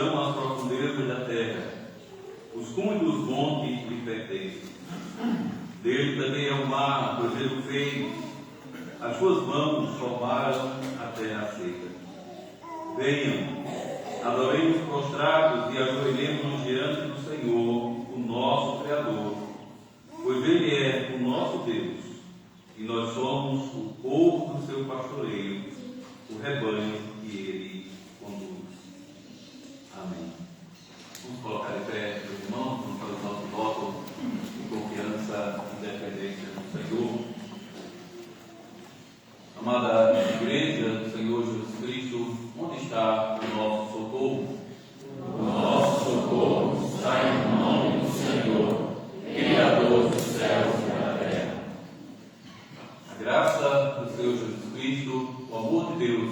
chão as profundezas da terra, os cumes dos montes lhe pertencem. Dele também é o mar, pois ele o fez, as suas mãos formaram a terra seca. Venham, adoremos prostrados e ajoelhemos-nos diante do Senhor, o nosso Criador, pois Ele é o nosso Deus, e nós somos o povo do seu pastoreio, o rebanho que Ele conduz. Amém. Vamos colocar em pé, meus irmãos, vamos fazer o nosso voto de confiança e dependência do Senhor. Amada Igreja do Senhor Jesus Cristo, onde está o nosso socorro? O nosso socorro está em nome do Senhor, Criador dos céus e da terra. A graça do Senhor Jesus Cristo, o amor de Deus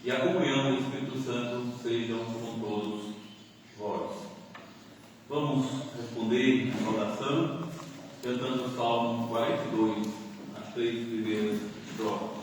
e a comunhão do Espírito Santo sejam com todos vós. Vamos responder a oração cantando o Salmo 42, as 3 primeiras estrofes.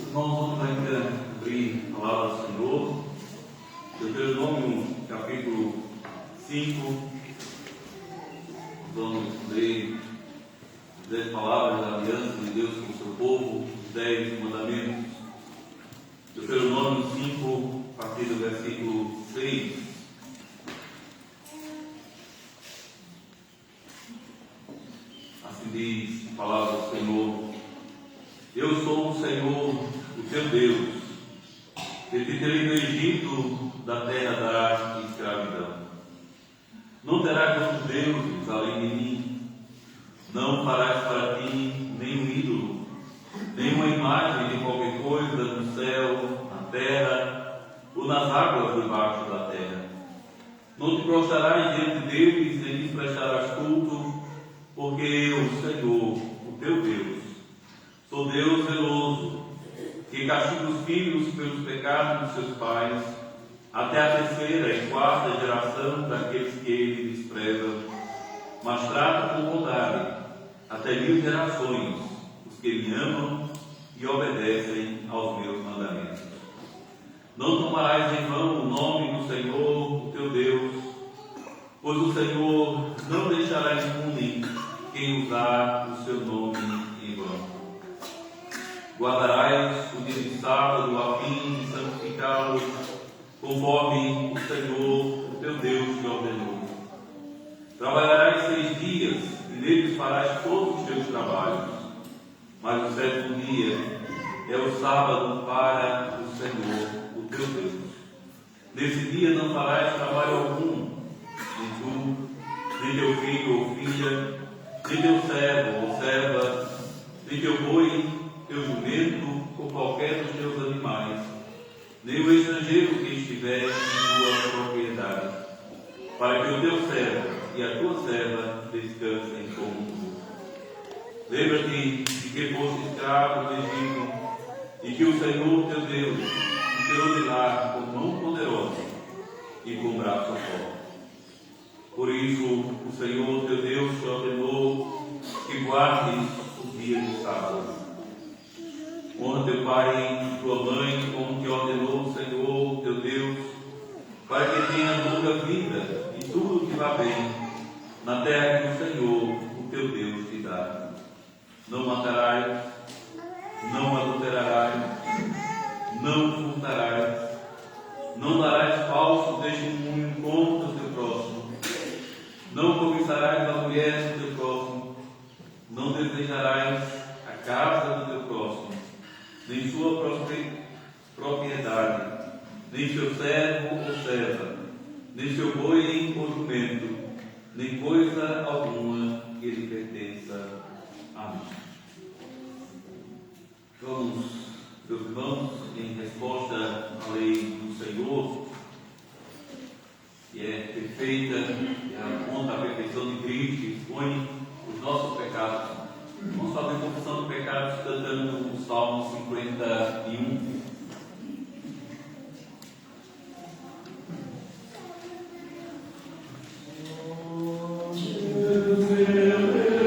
Irmãos, vamos ainda abrir a palavra do Senhor, Deuteronômio capítulo 5, vamos ler as 10 palavras da aliança de Deus com o seu povo, os 10 mandamentos. partir do versículo 6. Assim diz a palavra do Senhor: Eu sou o Senhor, o teu Deus, que te tirei do Egito, da terra da escravidão. Não terás outros deuses além de mim. Não farás para ti nenhum ídolo, nenhuma imagem de qualquer coisa no céu, na terra ou nas águas debaixo da terra. Não te prostrarás diante deles, nem lhes prestarás culto, porque eu, Senhor, o teu Deus, sou Deus zeloso, que castiga os filhos pelos pecados dos seus pais, até a terceira e quarta geração daqueles que ele desprezam, mas trata com bondade até 1000 gerações os que me amam e obedecem aos meus mandamentos. Não tomarás em vão o nome do Senhor, o teu Deus, pois o Senhor não deixará impune quem usar o seu nome em vão. Guardarás o dia de sábado a fim de santificá-lo, conforme o Senhor, o teu Deus, te ordenou. Trabalharás 6 dias e neles farás todos os teus trabalhos, mas o 7º dia é o sábado para o Senhor, o teu Deus. Nesse dia não farás trabalho algum, nem tu, nem teu filho ou filha, nem teu servo ou serva, nem teu boi, teu jumento ou qualquer dos teus animais, nem o estrangeiro que estiver em tua propriedade, para que o teu servo e a tua serva descansem como tu. Lembra-te de que foste escravo do Egito e que o Senhor teu Deus te tirou de lá com mão poderosa e com braço forte. Por isso o Senhor teu Deus te ordenou que guardes o dia do sábado. Honra teu pai e tua mãe, como te ordenou o Senhor teu Deus, para que tenhas longa vida e tudo te vá bem na terra que o Senhor, o teu Deus, te dá. Não matarás, não adulterarás, não furtarás, não darás falso testemunho contra o teu próximo, não cobiçarás a mulher do teu próximo, não desejarás a casa do teu próximo, nem sua propriedade, nem seu servo ou serva, nem seu boi ou jumento, nem coisa alguma que lhe pertença. Amém. Vamos, meus irmãos, em resposta à lei do Senhor, que é perfeita, que aponta a perfeição de Cristo e expõe os nossos pecados. Vamos fazer confissão de pecados cantando o Salmo 51. Amen.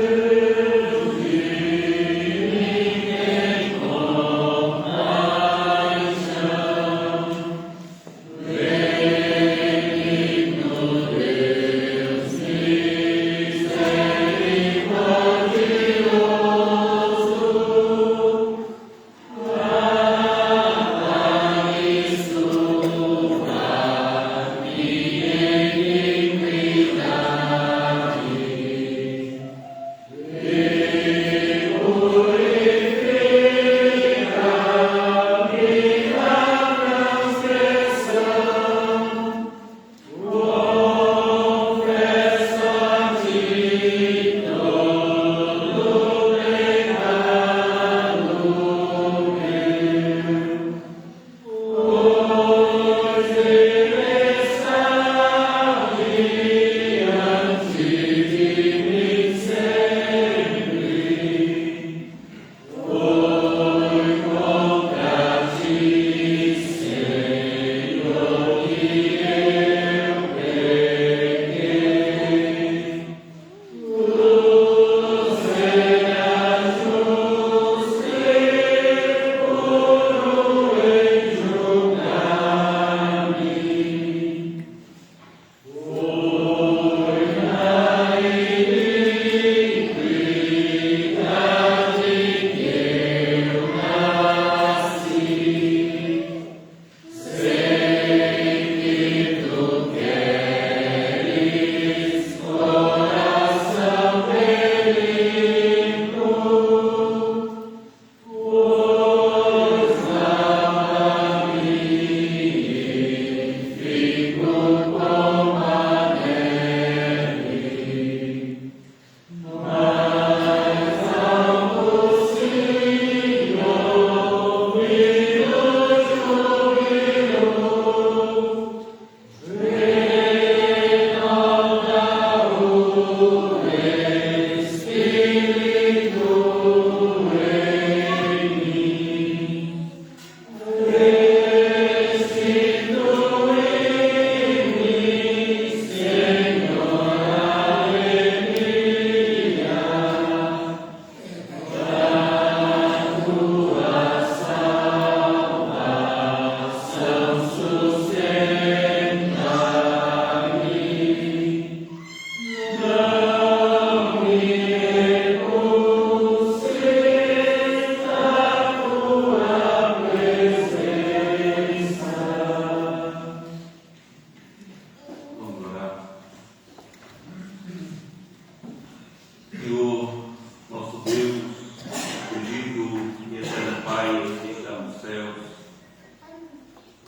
Pai que está nos céus,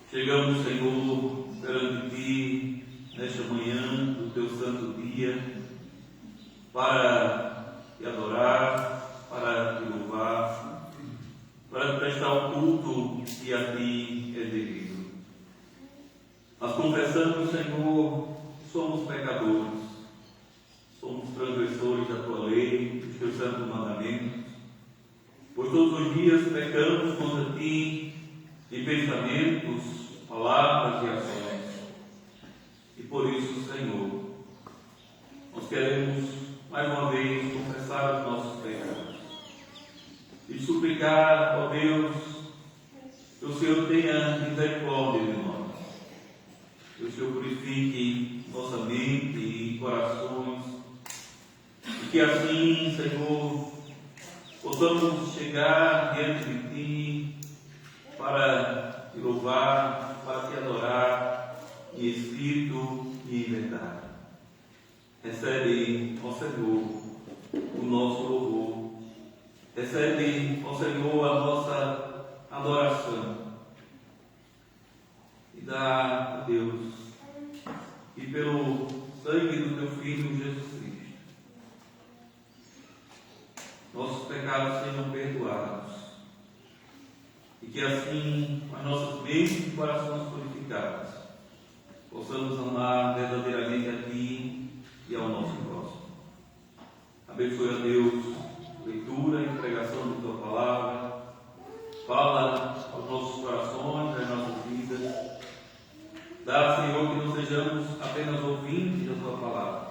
chegamos, Senhor, perante Ti, nesta manhã do Teu santo dia, para Te adorar, para Te louvar, para Te prestar o culto que a Ti é devido. Nós confessamos, Senhor, que somos pecadores, somos transgressores da Tua lei, dos Teus santos mandamentos, pois todos os dias pecamos contra Ti em pensamentos, palavras e ações. E por isso, Senhor, nós queremos mais uma vez confessar os nossos pecados e suplicar, ó Deus, que o Senhor tenha misericórdia de nós, que o Senhor purifique nossa mente e corações, e que assim, Senhor, possamos chegar diante de Ti para Te louvar, para Te adorar em espírito e em verdade. Recebe, ó Senhor, o nosso louvor. Recebe, ó Senhor, a nossa adoração. E dá a Deus, e pelo sangue do Teu Filho Jesus Cristo, nossos pecados sejam perdoados, e que assim, com as nossas mentes e corações purificados, possamos amar verdadeiramente a Ti e ao nosso próximo. Abençoe a Deus a leitura e pregação de Tua palavra. Fala aos nossos corações, às nossas vidas. Dá, Senhor, que não sejamos apenas ouvintes da Tua palavra,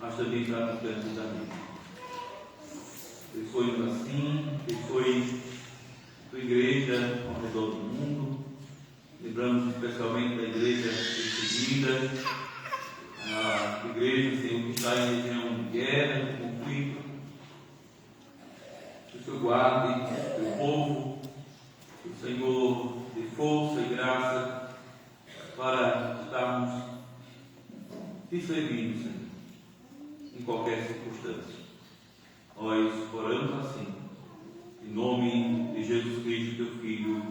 mas também praticantes da vida. Abençoe-nos assim, abençoe Tua igreja ao redor do mundo. Lembramos especialmente da igreja perseguida, a igreja, Senhor, que está em região de guerra, de conflito. Que o Senhor guarde o Teu povo, que o Senhor dê força e graça para estarmos Te servindo, Senhor, em qualquer circunstância. Nós oramos assim, em nome de Jesus Cristo, Teu Filho,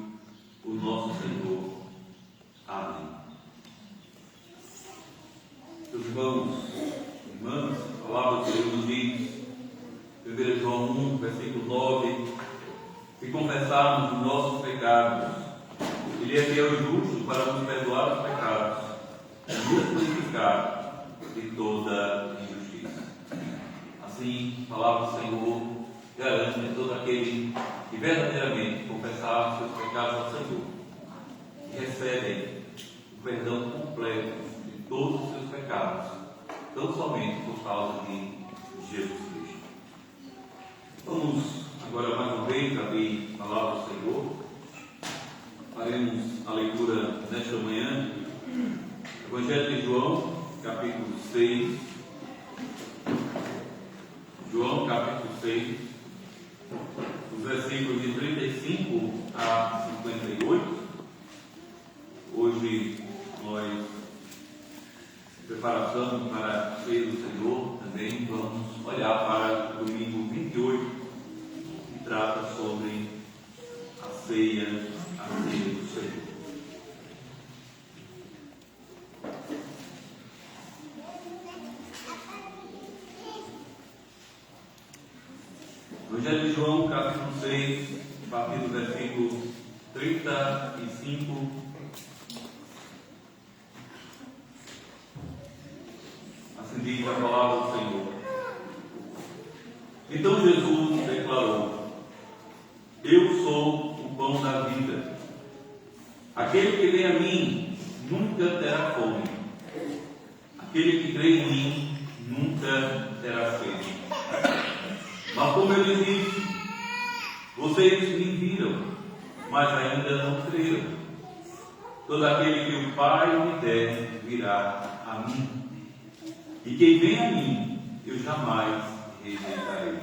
o nosso Senhor. Amém. Meus irmãos, irmãs, a palavra de Deus nos diz, 1 João 1, versículo 9, se confessarmos os nossos pecados, Ele é fiel e justo para nos perdoar os pecados e nos purificar de toda injustiça. Assim, a palavra do Senhor garante a todo aquele que verdadeiramente confessar os seus pecados ao Senhor e recebem o perdão completo de todos os seus pecados, tão somente por causa de Jesus Cristo. Vamos agora mais uma vez abrir a palavra do Senhor. Faremos a leitura nesta manhã, Evangelho de João, capítulo 6. João, capítulo 6, os versículos de 35 a 58. Hoje nós, em preparação para a ceia do Senhor, também vamos olhar para o domingo 28, que trata sobre a ceia do Senhor. Evangelho de João, capítulo 6, a partir do versículo 35. Assim diz a palavra do Senhor. Então Jesus declarou: Eu sou o pão da vida. Aquele que vem a mim nunca terá fome. Aquele que crê em mim nunca terá sede. Mas como eu lhes disse, vocês me viram, mas ainda não creram. Todo aquele que o Pai me der virá a mim. E quem vem a mim, eu jamais rejeitarei.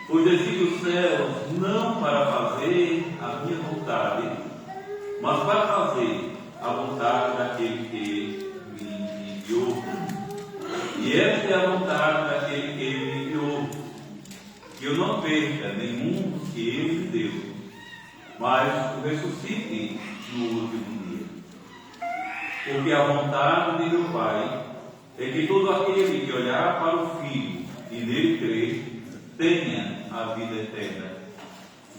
Pois desci dos céus não para fazer a minha vontade, mas para fazer a vontade daquele que me enviou. E esta é a vontade daquele que me enviou, que eu não perca nenhum que Ele me deu, mas o ressuscite no último dia. Porque a vontade de meu Pai é que todo aquele que olhar para o Filho e nele crer, tenha a vida eterna.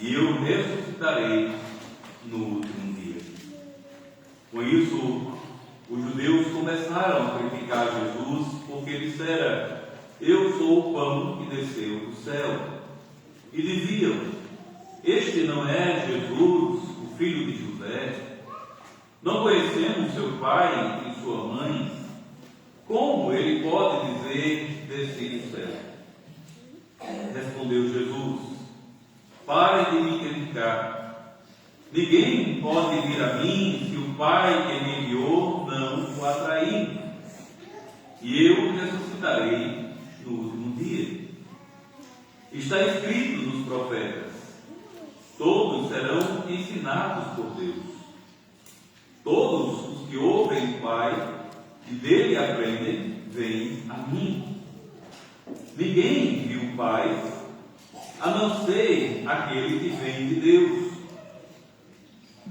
E eu ressuscitarei no último dia. Com isso, os judeus começaram a criticar Jesus, porque dissera: eu sou o pão que desceu do céu. E diziam: este não é Jesus, o filho de José? Não conhecemos seu pai e sua mãe? Como ele pode dizer: desci do céu? Respondeu Jesus: pare de me criticar. Ninguém pode vir a mim se o Pai que me enviou não o atrair. E eu ressuscitarei no último dia. Está escrito nos profetas: todos serão ensinados por Deus. Todos os que ouvem o Pai e dele aprendem, vêm a mim. Ninguém viu o Pai, a não ser aquele que vem de Deus.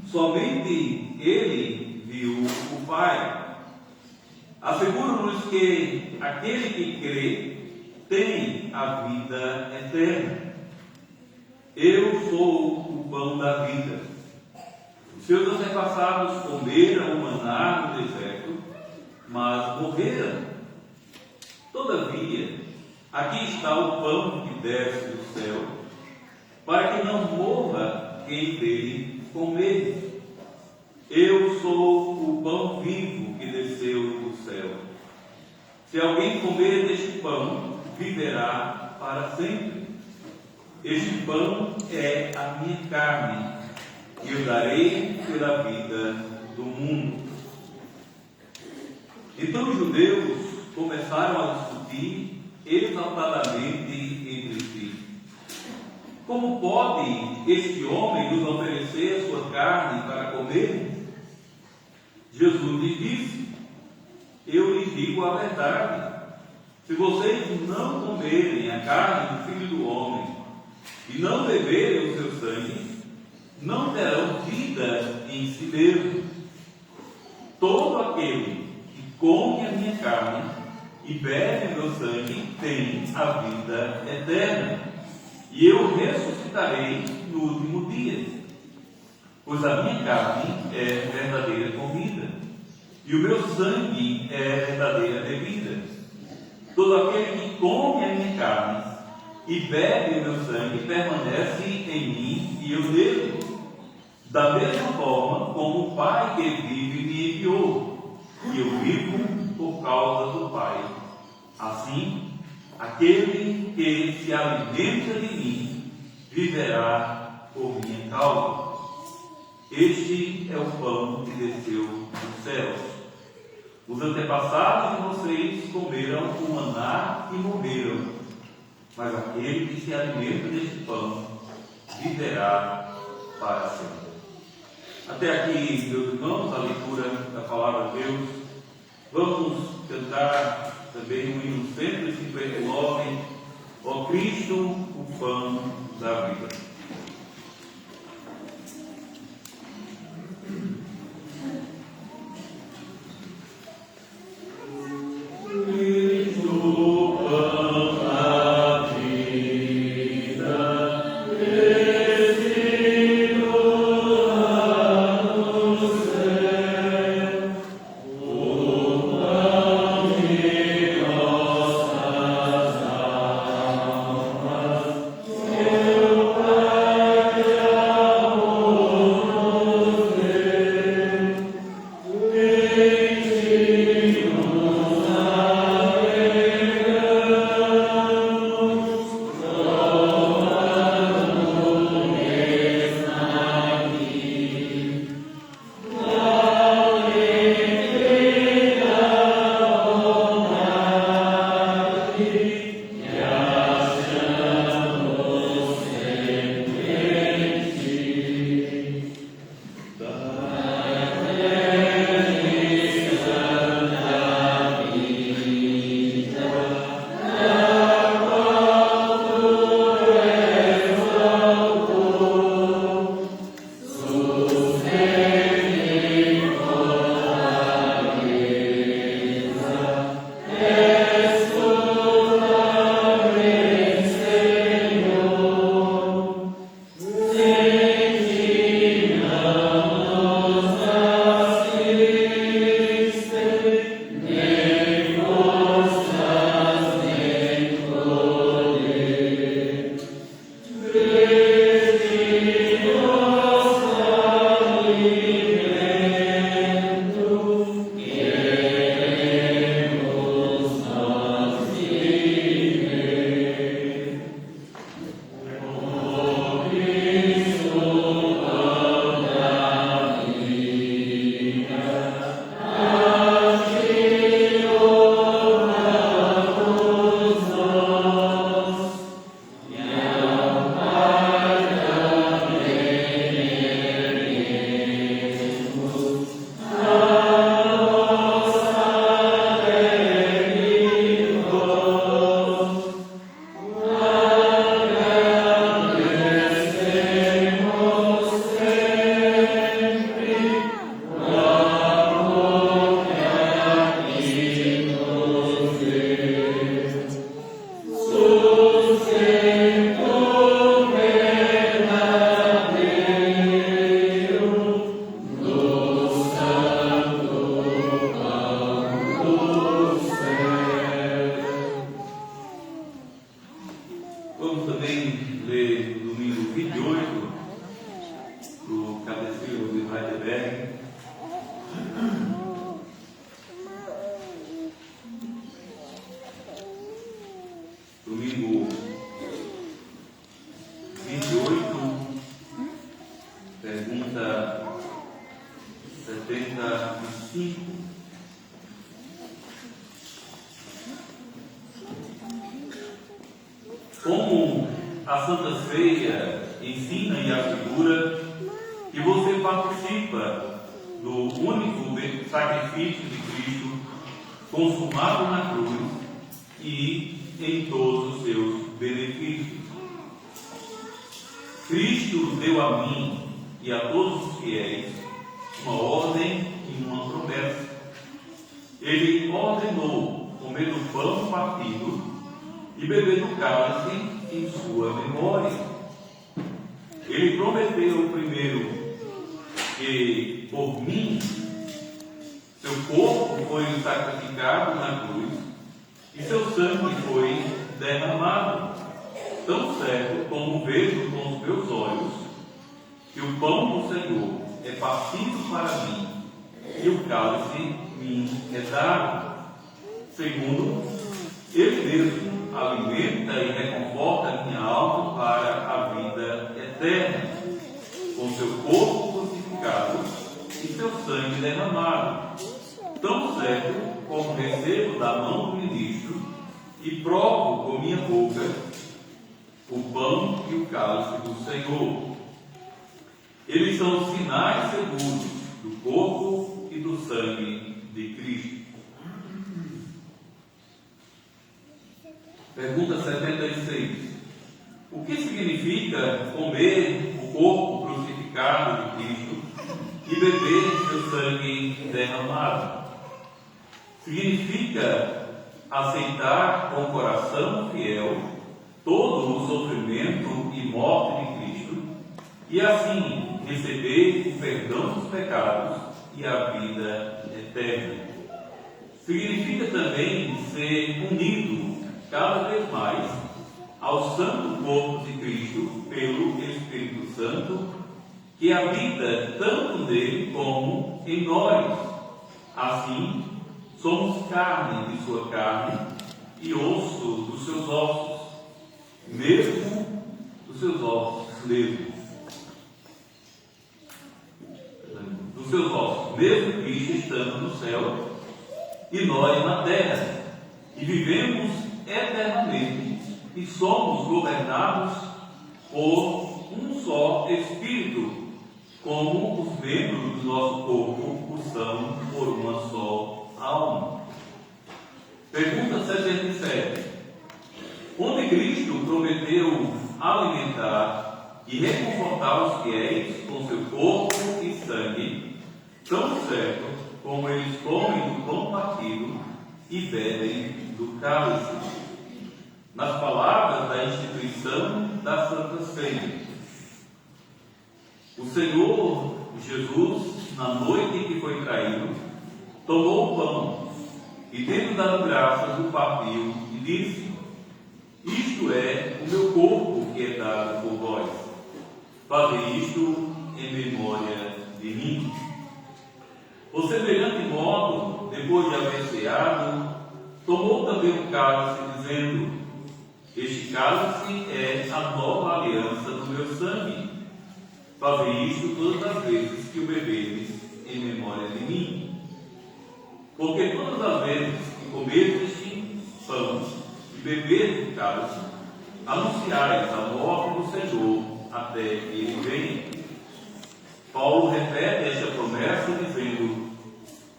Somente ele viu o Pai. Asseguro-nos que aquele que crê tem a vida eterna. Eu sou o pão da vida. Os seus antepassados comeram o maná no deserto, mas morreram. Todavia, aqui está o pão que desce do céu, para que não morra quem dele comer. Eu sou o pão vivo que desceu do céu. Se alguém comer deste pão, viverá para sempre. Este pão é a minha carne, que eu darei pela vida do mundo. Então os judeus começaram a discutir exaltadamente entre si: como pode este homem nos oferecer a sua carne para comer? Jesus lhes disse: eu lhes digo a verdade. Se vocês não comerem a carne do Filho do Homem e não beberem o seu sangue, não terão vida em si mesmo. Todo aquele que come a minha carne e bebe o meu sangue tem a vida eterna, e eu ressuscitarei no último dia. Pois a minha carne é verdadeira comida, e o meu sangue é verdadeira bebida. Todo aquele que come a minha carne e bebe o meu sangue permanece em mim e eu nele. Da mesma forma como o Pai que vive me enviou, e eu vivo por causa do Pai. Assim, aquele que se alimenta de mim viverá por minha causa. Este é o pão que desceu dos céus. Os antepassados de vocês comeram o maná e morreram, mas aquele que se alimenta deste pão viverá para sempre. Até aqui, meus irmãos, a leitura da palavra de Deus. Vamos cantar também o hino 159, ó Cristo, o pão da vida. Eu 45. Como a Santa Ceia ensina e assegura que você participa do único sacrifício de Cristo consumado na cruz e em todos os seus benefícios. Cristo deu a mim e a todos os fiéis uma ordem e uma promessa. Ele ordenou comer do pão partido e beber do cálice em sua memória. Ele prometeu primeiro que por mim seu corpo foi sacrificado na cruz e seu sangue foi derramado, tão certo como vejo com os meus olhos que o pão do Senhor é partido para mim e o cálice me é dado. Segundo, ele mesmo alimenta e reconforta minha alma para a vida eterna, com seu corpo crucificado e seu sangue derramado, tão certo como recebo da mão do ministro e provo com minha boca o pão e o cálice do Senhor. Eles são sinais seguros do corpo e do sangue de Cristo. Pergunta 76. O que significa comer o corpo crucificado de Cristo e beber seu sangue derramado? Significa aceitar com coração fiel todo o sofrimento e morte de Cristo e assim receber o perdão dos pecados e a vida eterna. Significa também ser unido cada vez mais ao santo corpo de Cristo pelo Espírito Santo, que habita tanto nele como em nós. Assim, somos carne de sua carne e osso dos seus ossos, mesmo dos seus ossos, mesmo Cristo estando no céu e nós na terra, e vivemos eternamente e somos governados por um só Espírito, como os membros do nosso corpo o são por uma só alma. Pergunta 77. Onde Cristo prometeu alimentar e reconfortar os fiéis com seu corpo e sangue, tão certo como eles comem do pão partido e bebem do cálice. Nas palavras da instituição da Santa Ceia. O Senhor Jesus, na noite que foi traído, tomou o pão e, tendo dado graças, o partiu e disse: isto é o meu corpo que é dado por vós. Fazei isto em memória de mim. Por semelhante modo, depois de haver ceado, tomou também o cálice, dizendo: este cálice é a nova aliança do meu sangue. Fazei isto todas as vezes que o beberes em memória de mim. Porque todas as vezes que comerdes este pão e beberdes o cálice, anunciais a morte do Senhor até que ele venha. Paulo repete esta promessa dizendo: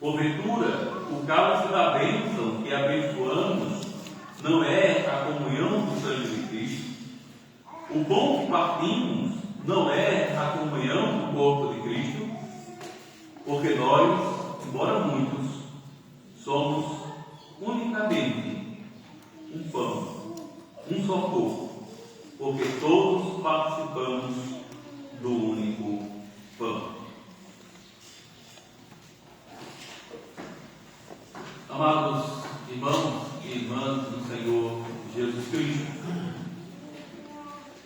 porventura, o cálice da bênção que abençoamos não é a comunhão do sangue de Cristo? O pão que partimos não é a comunhão do corpo de Cristo? Porque nós, embora muitos, somos unicamente um pão, um só corpo, porque todos participamos do único pão. Amados irmãos e irmãs do Senhor Jesus Cristo,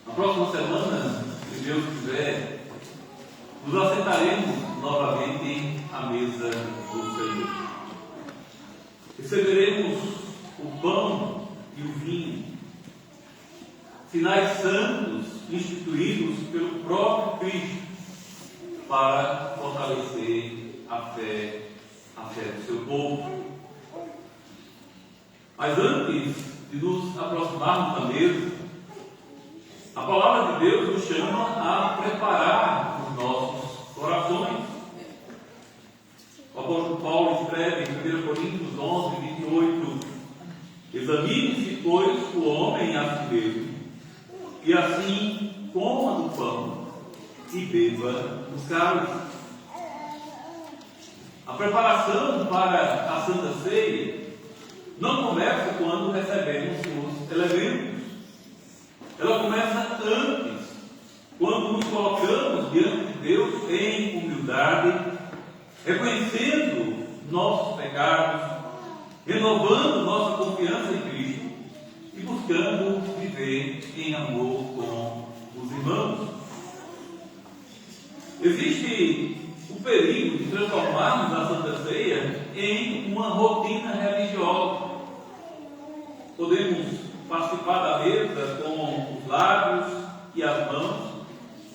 na próxima semana, se Deus quiser, nos assentaremos novamente à mesa do Senhor. Receberemos o pão e o vinho, sinais santos instituídos pelo próprio Cristo para fortalecer a a fé do seu povo. Mas antes de nos aproximarmos da mesa, a palavra de Deus nos chama a preparar os nossos corações. O apóstolo Paulo escreve em 1 Coríntios 11, 28: examine-se, pois, o homem a si mesmo, e assim coma do pão e beba do cálice. A preparação para a Santa Ceia não começa quando recebemos os elementos. Ela começa antes, quando nos colocamos diante de Deus em humildade, reconhecendo nossos pecados, renovando nossa confiança em Cristo e buscando viver em amor com os irmãos. Existe o perigo de transformarmos a Santa Ceia em uma rotina religiosa. Podemos participar da mesa com os lábios e as mãos,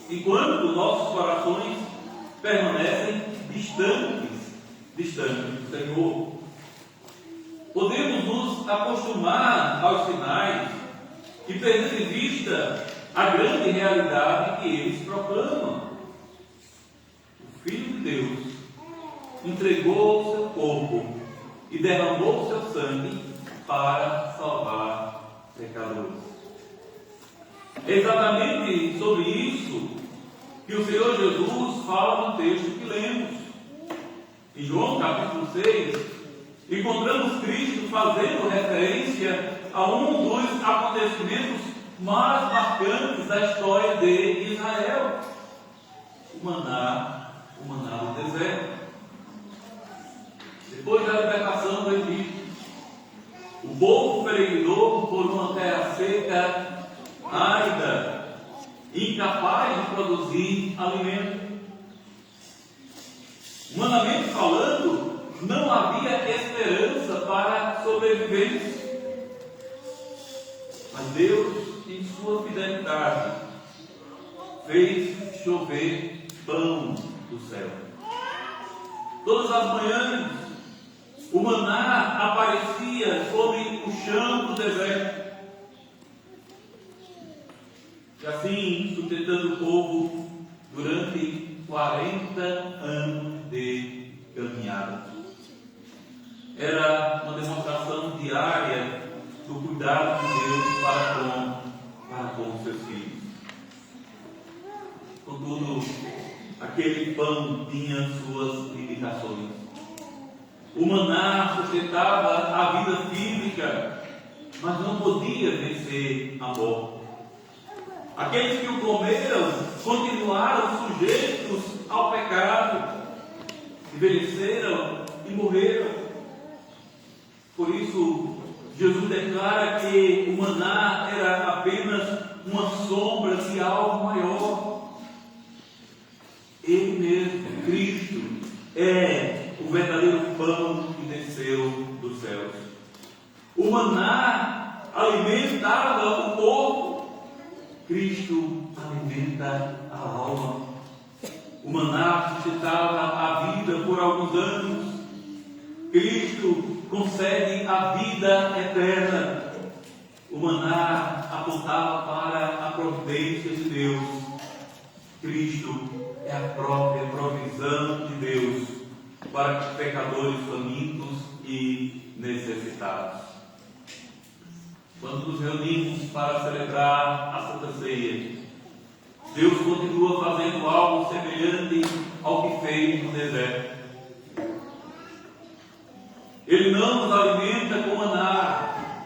enquanto nossos corações permanecem distantes do Senhor. Podemos nos acostumar aos sinais e perder de vista a grande realidade que eles proclamam. O Filho de Deus entregou o seu corpo e derramou o seu sangue para salvar pecadores. É exatamente sobre isso que o Senhor Jesus fala no texto que lemos. Em João capítulo 6, encontramos Cristo fazendo referência a um dos acontecimentos mais marcantes da história de Israel: o maná do deserto. Depois da libertação do Egito, o povo peregrinou por uma terra seca, árida, incapaz de produzir alimento. Humanamente falando, não havia esperança para a sobrevivência. Mas Deus, em sua fidelidade, fez chover pão do céu. Todas as manhãs, o maná aparecia sobre o chão do deserto, e assim sustentando o povo durante 40 anos de caminhada. Era uma demonstração diária do cuidado de Deus para com os seus filhos. Contudo, aquele pão tinha suas limitações. O maná sustentava a vida física, mas não podia vencer a morte. Aqueles que o comeram continuaram sujeitos ao pecado, envelheceram e morreram. Por isso, Jesus declara que o maná era apenas uma sombra de algo maior. Ele mesmo, Cristo, é o verdadeiro pão que desceu dos céus. O maná alimentava o corpo, Cristo alimenta a alma. O maná sustentava a vida por alguns anos, Cristo concede a vida eterna. O maná apontava para a providência de Deus. Cristo é a própria provisão de Deus para pecadores famintos e necessitados. Quando nos reunimos para celebrar a Santa Ceia, Deus continua fazendo algo semelhante ao que fez no deserto. Ele não nos alimenta com maná,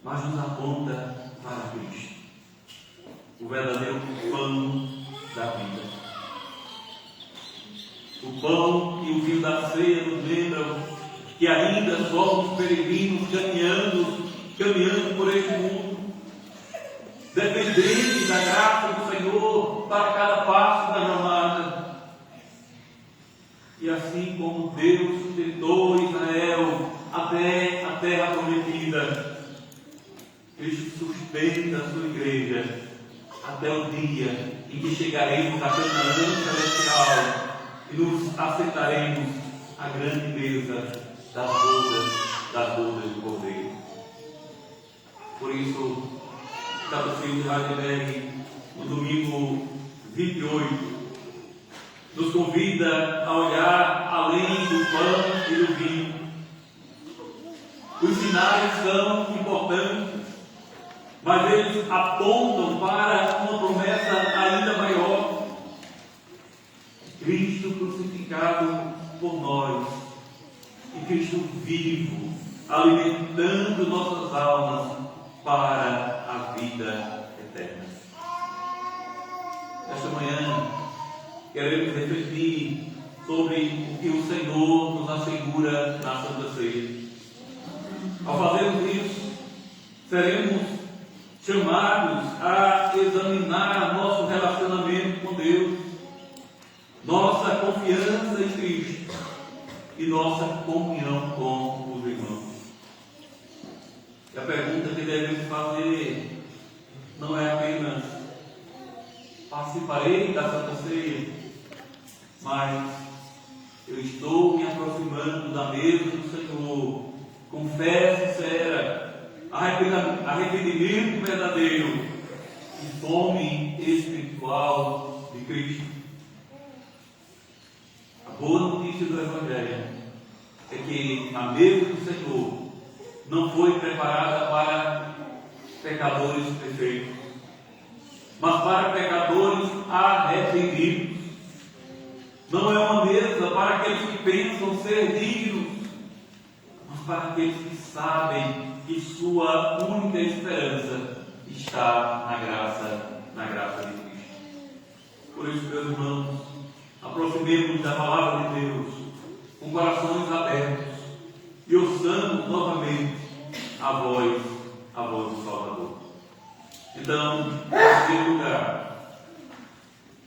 mas nos aponta para Cristo, o verdadeiro pão da vida. O pão e o vinho da ceia nos lembram que ainda somos peregrinos caminhando por este mundo, dependentes da graça do Senhor para cada passo da jornada. E assim como Deus sustentou Israel até a terra prometida, Cristo sustenta a sua igreja até o dia em que chegaremos à Canaã celestial e nos aceitaremos a grande mesa das bodas do Cordeiro. Por isso, o Catecismo de Heidelberg, no domingo 28, nos convida a olhar além do pão e do vinho. Os sinais são importantes, mas eles apontam para uma promessa ainda maior. Cristo crucificado por nós e Cristo vivo, alimentando nossas almas para a vida eterna. Esta manhã queremos refletir sobre o que o Senhor nos assegura na Santa Ceia. Ao fazermos isso, seremos chamados a examinar nosso relacionamento com Deus, nossa confiança em Cristo e nossa comunhão com os irmãos. E a pergunta que devemos fazer não é apenas: participarei da Santa Ceia, mas eu estou me aproximando da mesa do Senhor com fé sincera, arrependimento verdadeiro e fome espiritual de Cristo. A boa notícia do Evangelho é que a mesa do Senhor não foi preparada para pecadores perfeitos, mas para pecadores arrependidos. Não é uma mesa para aqueles que pensam ser dignos, mas para aqueles que sabem que sua única esperança está na graça de Cristo. Por isso, meus irmãos, aproximemos da palavra de Deus com corações abertos e ouçamos novamente a voz do Salvador. Então, em primeiro lugar,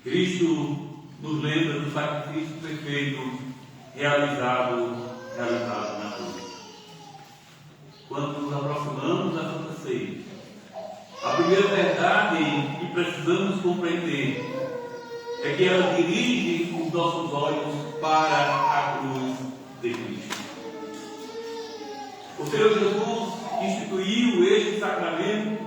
Cristo nos lembra do sacrifício perfeito realizado na cruz. Quando nos aproximamos da Santa Ceia, a primeira verdade que precisamos compreender é que ela dirige os nossos olhos para a cruz de Cristo. O Senhor Jesus instituiu este sacramento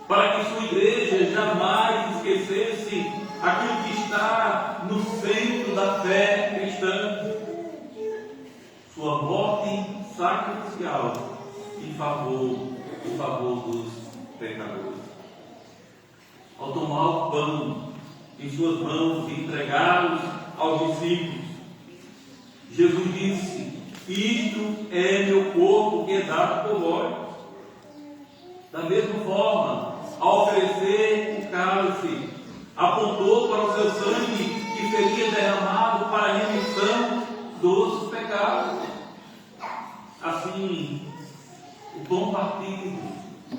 para que sua igreja jamais esquecesse aquilo que está no centro da fé cristã: sua morte sacrificial em favor dos pecadores. Ao tomar o pão em suas mãos e entregá-los aos discípulos, Jesus disse: isto é meu corpo que é dado por vós. Da mesma forma, ao oferecer o cálice, apontou para o seu sangue que seria derramado para a remissão dos pecados. Assim, o pão partido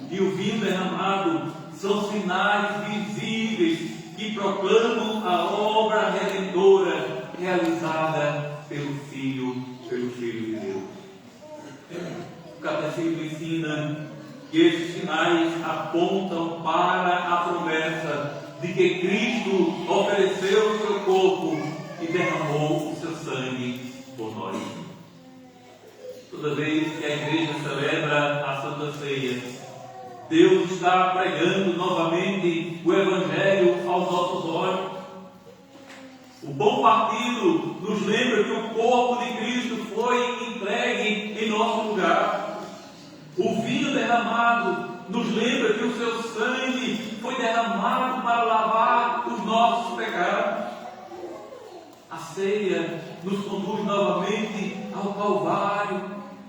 e o vinho derramado são sinais visíveis que proclamam a obra redentora realizada pelo Filho de Deus. O Catecismo ensina que esses sinais apontam para a promessa de que Cristo ofereceu o seu corpo e derramou o seu sangue por nós. Toda vez que a igreja celebra a Santa Ceia, Deus está pregando novamente o Evangelho aos nossos olhos. O pão partido nos lembra que o corpo de Cristo foi entregue em nosso lugar. O vinho derramado nos lembra que o seu sangue foi derramado para lavar os nossos pecados. A ceia nos conduz novamente ao Calvário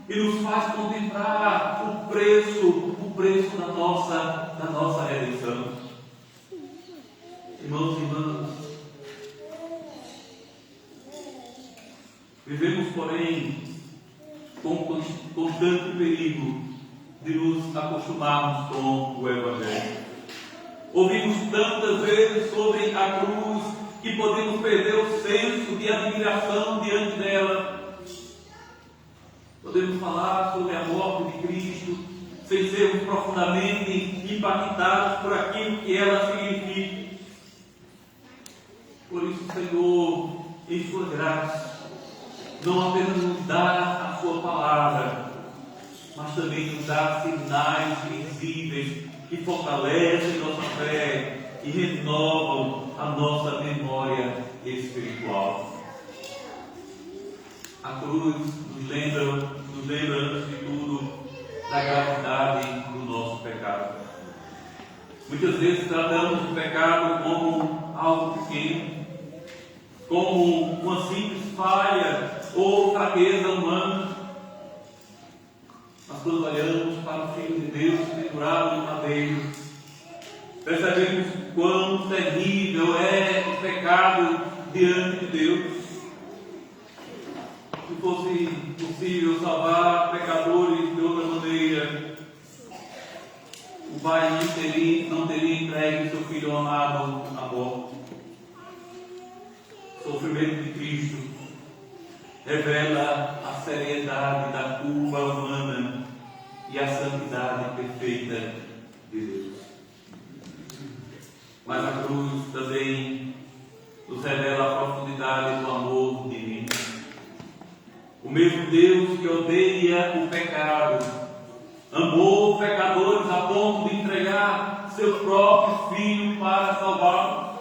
e nos faz contemplar o preço da nossa redenção. Irmãos e irmãs, vivemos, porém, com constante perigo de nos acostumarmos com o Evangelho. Ouvimos tantas vezes sobre a cruz que podemos perder o senso de admiração diante dela. Podemos falar sobre a morte de Cristo sem sermos profundamente impactados por aquilo que ela significa. Por isso o Senhor em sua graça, não apenas nos dá a sua palavra, mas também nos dá sinais visíveis que fortalecem nossa fé e renovam a nossa memória espiritual. A cruz nos lembra antes de tudo da gravidade do nosso pecado. Muitas vezes tratamos o pecado como algo pequeno, como uma simples falha ou fraqueza humana. Mas quando olhamos para o Filho de Deus pendurado no madeiro, percebemos quão terrível é o pecado diante de Deus. Se fosse possível salvar pecadores de outra maneira, o Pai não teria entregue seu Filho amado à morte. O sofrimento de Cristo revela a seriedade da curva humana e a santidade perfeita de Deus. Mas a cruz também nos revela a profundidade do amor divino. O mesmo Deus que odeia o pecado, amou pecadores a ponto de entregar seu próprio Filho para salvá-los.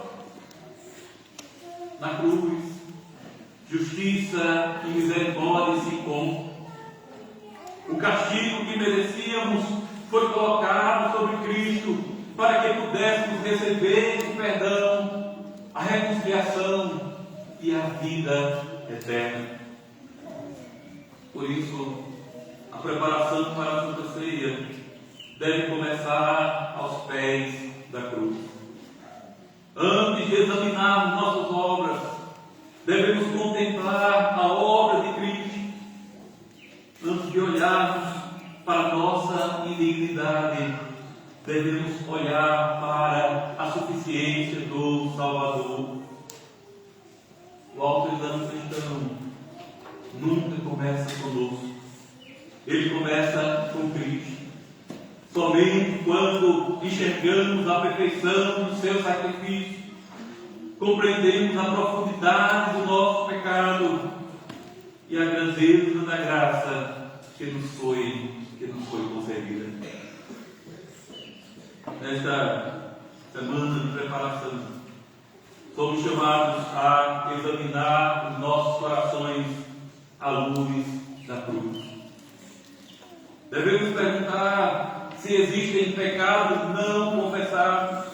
Na cruz, justiça e misericórdia se encontram. O castigo que merecíamos foi colocado sobre Cristo para que pudéssemos receber o perdão, a reconciliação e a vida eterna. Por isso, a preparação para a Santa Ceia deve começar aos pés da cruz. Antes de examinarmos nossas obras, devemos contemplar a obra de Cristo. Antes de olharmos para a nossa indignidade, devemos olhar para a suficiência do Salvador. O autoexame cristão nunca começa conosco. Ele começa com Cristo. Somente quando enxergamos a perfeição do seu sacrifício, compreendemos a profundidade do nosso pecado e a grandeza da graça que nos foi concedida. Nesta semana de preparação, somos chamados a examinar os nossos corações à luz da cruz. Devemos perguntar se existem pecados não confessados,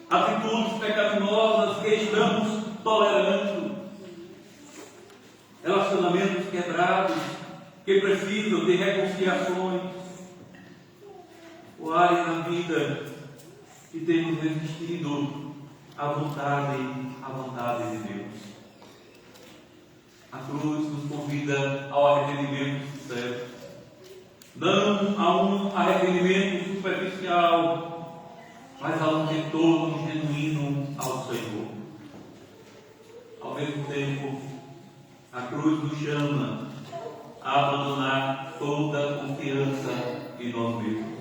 atitudes pecaminosas que estamos tolerando, relacionamentos quebrados que precisam de reconciliações, ou áreas na vida que temos resistido à vontade de Deus. A cruz nos convida ao arrependimento sincero, não a um arrependimento superficial, mas a um retorno genuíno ao Senhor. Ao mesmo tempo, a cruz nos chama a abandonar toda a confiança em nós mesmos.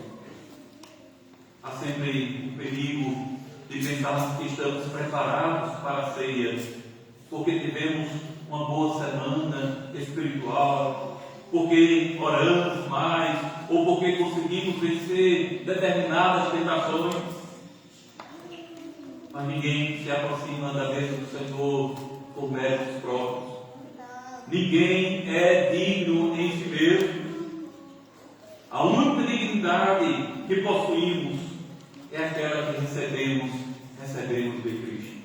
Há sempre o perigo de pensarmos que estamos preparados para a ceia, porque tivemos uma boa semana espiritual, porque oramos mais, ou porque conseguimos vencer determinadas tentações. Mas ninguém se aproxima da mesa do Senhor por méritos próprios. Ninguém é digno em si mesmo. A única dignidade que possuímos é aquela que recebemos de Cristo.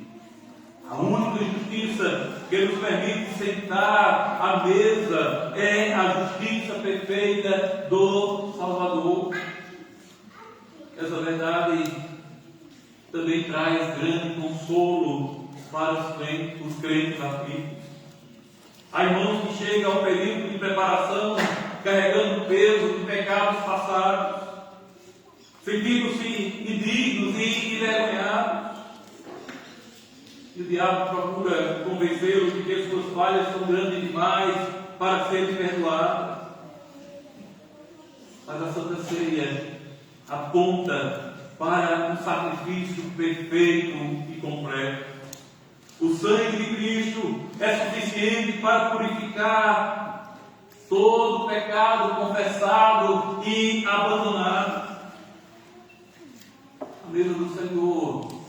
A única justiça que nos permite sentar à mesa é a justiça perfeita do Salvador. Essa verdade também traz grande consolo para os crentes aflitos. Há irmãos que chegam ao período de preparação carregando o peso de pecados passados, sentindo-se indignos e envergonhados. E o diabo procura convencê-los de que suas falhas são grandes demais para serem perdoadas. Mas a Santa Ceia aponta para um sacrifício perfeito e completo. O sangue de é suficiente para purificar todo pecado confessado e abandonado. A mesa do Senhor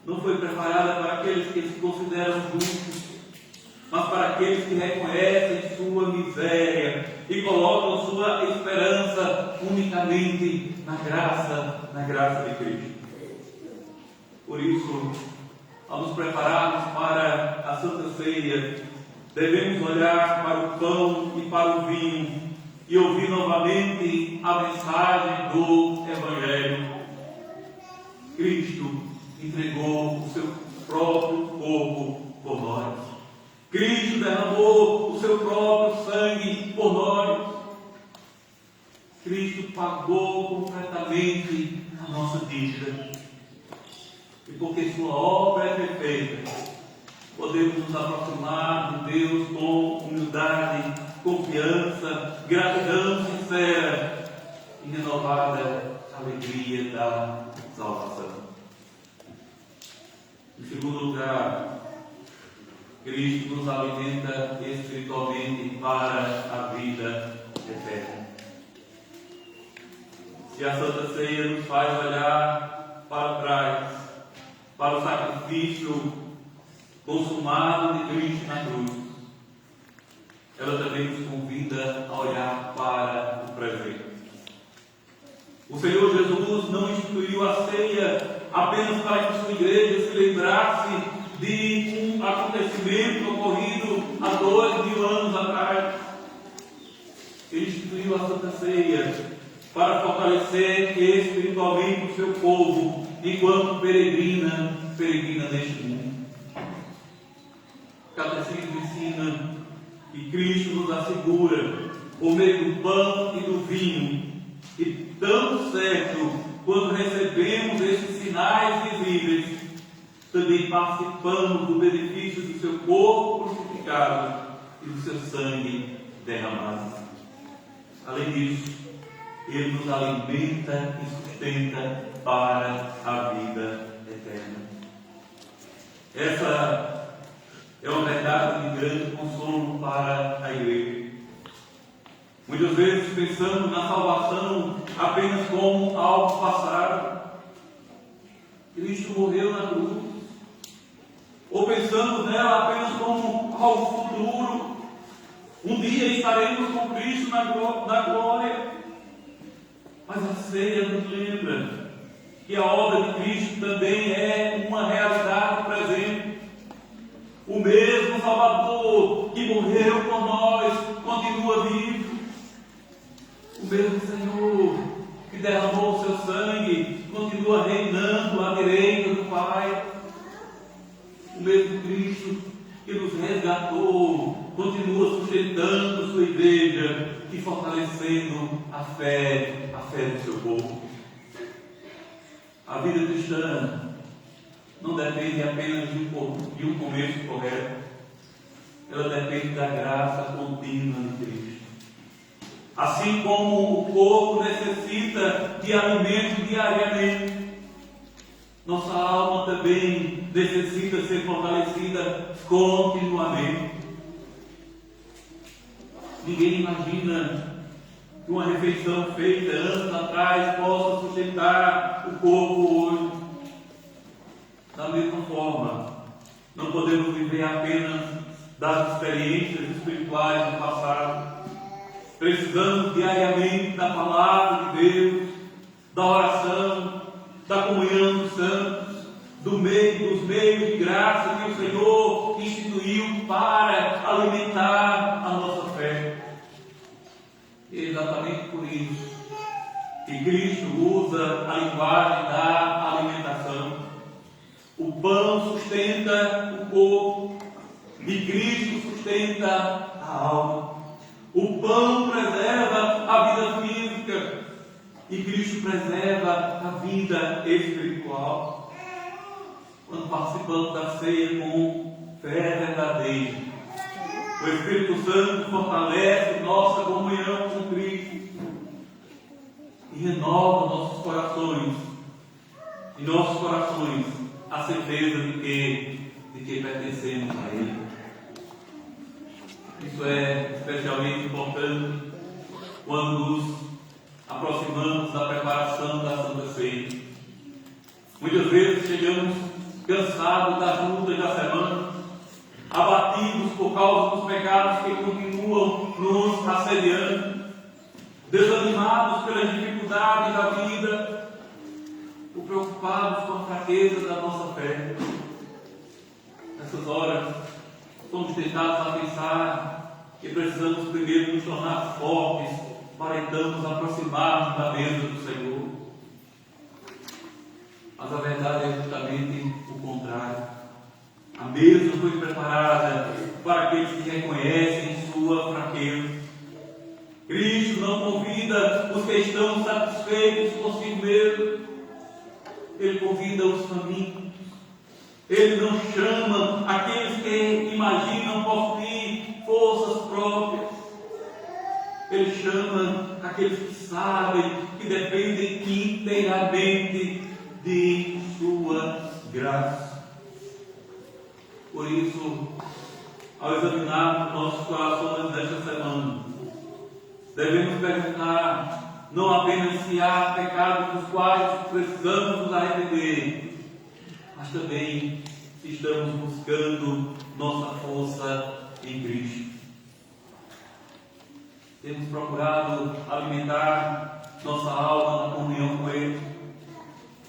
não foi preparada para aqueles que se consideram justos, mas para aqueles que reconhecem sua miséria e colocam sua esperança unicamente na graça de Cristo. Por isso, ao nos prepararmos para a Santa Ceia, devemos olhar para o pão e para o vinho e ouvir novamente a mensagem do Evangelho. Cristo entregou o seu próprio corpo por nós. Cristo derramou o seu próprio sangue por nós. Cristo pagou completamente a nossa dívida. E porque sua obra é perfeita, podemos nos aproximar de Deus com humildade, confiança, gratidão sincera e renovada alegria da salvação. Em segundo lugar, Cristo nos alimenta espiritualmente para a vida eterna. Se a Santa Ceia nos faz olhar para trás, para o sacrifício consumado de Cristo na cruz, ela também nos convida a olhar para o presente. O Senhor Jesus não instituiu a ceia apenas para que sua igreja se lembrasse de um acontecimento ocorrido há 2000 anos atrás. Ele instituiu a Santa Ceia para fortalecer espiritualmente o seu povo enquanto peregrina neste mundo. O Catecismo ensina que Cristo nos assegura, por meio do pão e do vinho, que tão certo quando recebemos esses sinais visíveis, também participamos do benefício do seu corpo crucificado e do seu sangue derramado. Além disso, ele nos alimenta e sustenta para a vida eterna. Essa é uma verdade de grande consolo para a igreja. Muitas vezes pensamos na salvação apenas como algo passado. Cristo morreu na cruz. Ou pensamos nela apenas como algo futuro. Um dia estaremos com Cristo na glória. Mas a ceia nos lembra que a obra de Cristo também é uma realidade presente. O mesmo Salvador que morreu por nós continua vivo. O mesmo Senhor que derramou o seu sangue continua reinando à direita do Pai. O mesmo Cristo que nos resgatou continua sustentando sua igreja e fortalecendo a fé do seu povo. A vida cristã não depende apenas de um começo correto. Ela depende da graça contínua de Cristo. Assim como o corpo necessita de alimento diariamente, nossa alma também necessita ser fortalecida continuamente. Ninguém imagina que uma refeição feita anos atrás possa sustentar o corpo hoje. Da mesma forma, não podemos viver apenas das experiências espirituais do passado. Precisamos diariamente da palavra de Deus, da oração, da comunhão dos santos, dos meios de graça que o Senhor instituiu para alimentar a nossa fé. E é exatamente por isso que Cristo usa a linguagem da alimentação. O pão sustenta o corpo e Cristo sustenta a alma. O pão preserva a vida física e Cristo preserva a vida espiritual. Quando participamos da ceia com fé verdadeira, o Espírito Santo fortalece nossa comunhão com Cristo e renova nossos corações, a certeza de que pertencemos a Ele. Isso é especialmente importante quando nos aproximamos da preparação da Santa Ceia. Muitas vezes chegamos cansados das lutas da semana, abatidos por causa dos pecados que continuam nos assediando, desanimados pelas dificuldades da vida, ou preocupados com a fraqueza da nossa fé. Nessas horas, somos tentados a pensar que precisamos primeiro nos tornar fortes para então nos aproximarmos da mesa do Senhor. Mas a verdade é justamente o contrário. A mesa foi preparada para aqueles que reconhecem sua fraqueza. Cristo não convida os que estão satisfeitos consigo mesmo. Ele convida os famintos. Ele não chama aqueles que imaginam possuir forças próprias. Ele chama aqueles que sabem que dependem inteiramente de sua graça. Por isso, ao examinarmos nossos corações desta semana, devemos perguntar não apenas se há pecados dos quais precisamos nos arrepender, mas também se estamos buscando nossa força em Cristo. Temos procurado alimentar nossa alma na comunhão com Ele.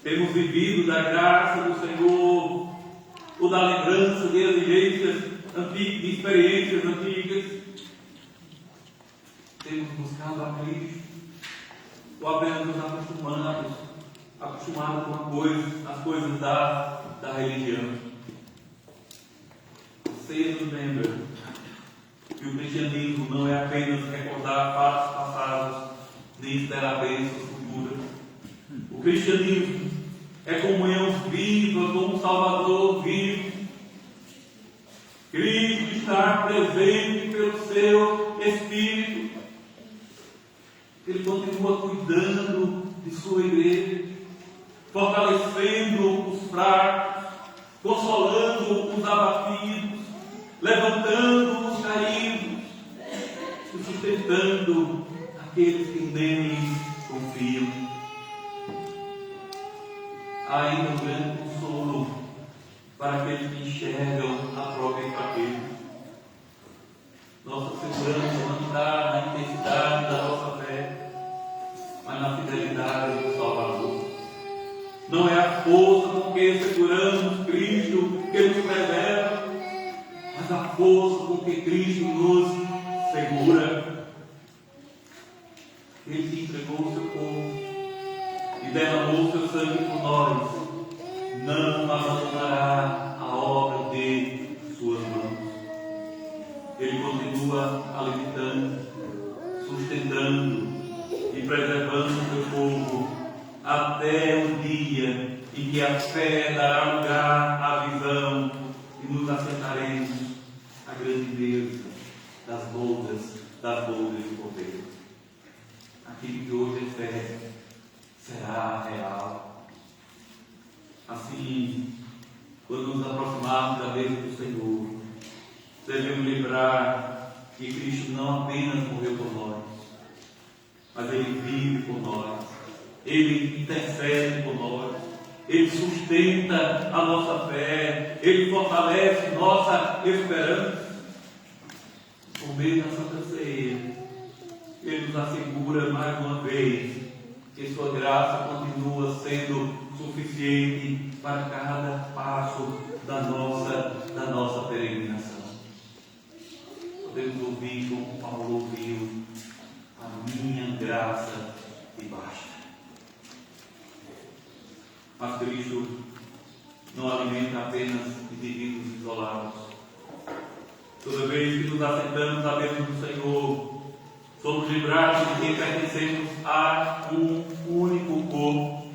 Temos vivido da graça do Senhor ou da lembrança de exigências antigas, de experiências antigas. Temos buscado a Cristo ou apenas nos acostumados com as coisas da religião. Ceia nos lembra que o cristianismo não é apenas recordar fatos passados, nem esperar bênçãos futuras. O cristianismo é comunhão viva com o Salvador vivo. Cristo está presente pelo seu Espírito. Ele continua cuidando de sua igreja, fortalecendo os fracos, consolando os abatidos, levantando os caídos e sustentando aqueles que nele confiam. Há ainda um grande consolo para aqueles que enxergam a própria fraqueza. Nossa segurança não está na intensidade da nossa fé, mas na fidelidade do Salvador. Não é a força com que seguramos Cristo que nos preserva, mas a força com que Cristo nos segura. Ele se entregou o seu corpo e derramou o seu sangue por nós. Não abandonará a obra de suas mãos. Ele continua alimentando, sustentando e preservando o seu povo até o dia em que a fé dará lugar à visão e nos assentaremos à grande mesa das bodas do Cordeiro. Aquilo que hoje é fé será real. Assim, quando nos aproximarmos da mesa do Senhor, devemos lembrar que Cristo não apenas morreu por nós, mas Ele vive por nós, Ele intercede por nós, Ele sustenta a nossa fé, Ele fortalece nossa esperança. Por meio da Santa Ceia, Ele nos assegura mais uma vez que Sua graça continua sendo suficiente para cada passo da nossa peregrinação. Podemos ouvir como Paulo ouviu: a minha graça te basta. Mas Cristo não alimenta apenas indivíduos isolados. Toda vez que nos assentamos à mesa do Senhor, somos lembrados de que pertencemos a um único corpo.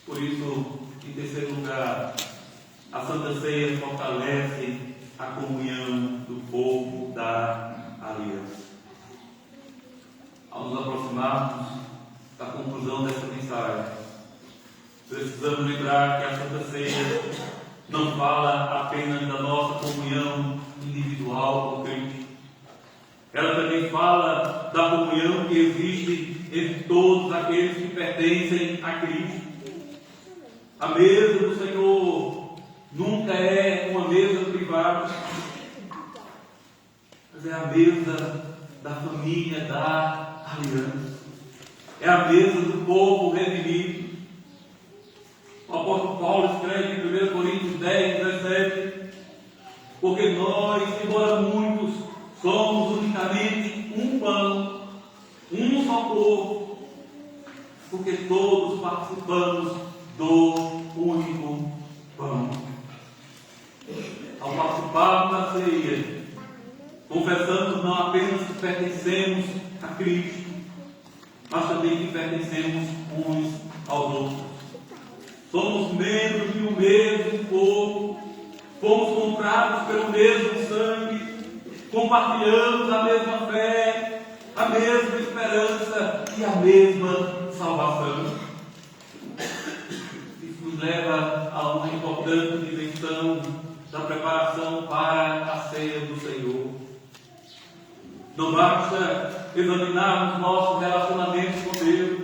Por isso, em terceiro lugar, a Santa Ceia fortalece a comunhão do povo da aliança. Ao nos aproximarmos da conclusão dessa mensagem, precisamos lembrar que a Santa Ceia não fala apenas da nossa comunhão individual com Cristo, entre todos aqueles que pertencem a Cristo. A mesa do Senhor nunca é uma mesa privada, mas é a mesa da família da aliança. É a mesa do povo redimido. O apóstolo Paulo escreve em 1 Coríntios 10, 17: porque nós, embora muitos, somos unicamente um pão, um só povo, porque todos participamos do único pão. Ao participarmos da ceia, confessamos não apenas que pertencemos a Cristo, mas também que pertencemos uns aos outros. Somos membros de um mesmo povo, fomos comprados pelo mesmo sangue, compartilhamos a mesma fé, a mesma esperança e a mesma salvação. Isso nos leva a uma importante dimensão da preparação para a ceia do Senhor. Não basta examinarmos nossos relacionamentos com Deus,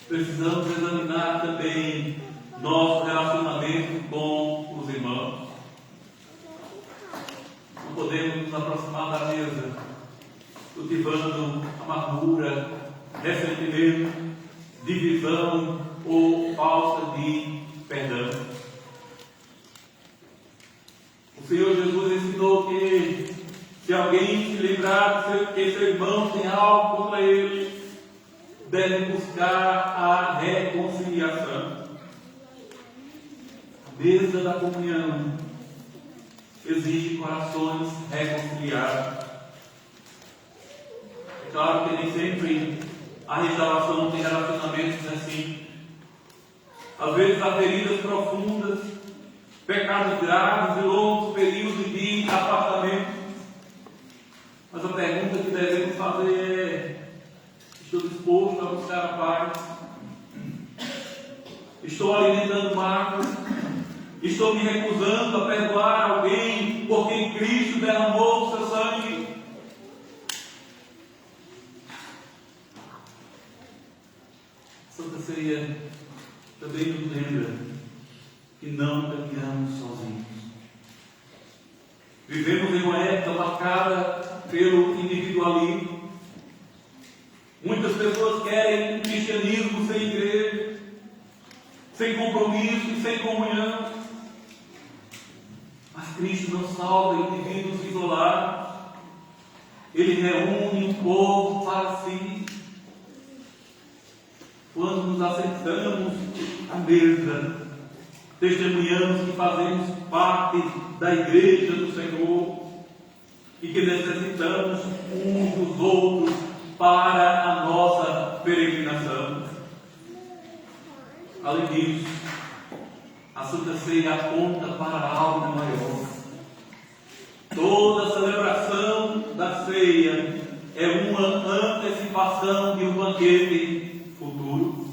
precisamos examinar também nosso relacionamento com os irmãos. Não podemos nos aproximar da mesa cultivando amargura, ressentimento, divisão ou falta de perdão. O Senhor Jesus ensinou que se alguém se lembrar que seu irmão tem algo contra ele, deve buscar a reconciliação. A mesa da comunhão exige corações reconciliados. É claro que nem sempre a restauração tem relacionamentos assim. Às vezes há feridas profundas, pecados graves e longos períodos de afastamento. Mas a pergunta que devemos fazer é: estou disposto a buscar a paz? Estou alimentando mágoas? Estou me recusando a perdoar alguém por quem Cristo derramou o seu sangue? Santa Ceia também nos lembra que não caminhamos sozinhos. Vivemos em uma época marcada pelo individualismo. Muitas pessoas querem um cristianismo sem igreja, sem compromisso e sem comunhão. Mas Cristo não salva indivíduos isolados. Ele reúne um povo para si. Quando nos assentamos à mesa, testemunhamos que fazemos parte da igreja do Senhor e que necessitamos uns dos outros para a nossa peregrinação. Além disso, a Santa Ceia aponta para algo maior. Toda a celebração da ceia é uma antecipação de um banquete futuro.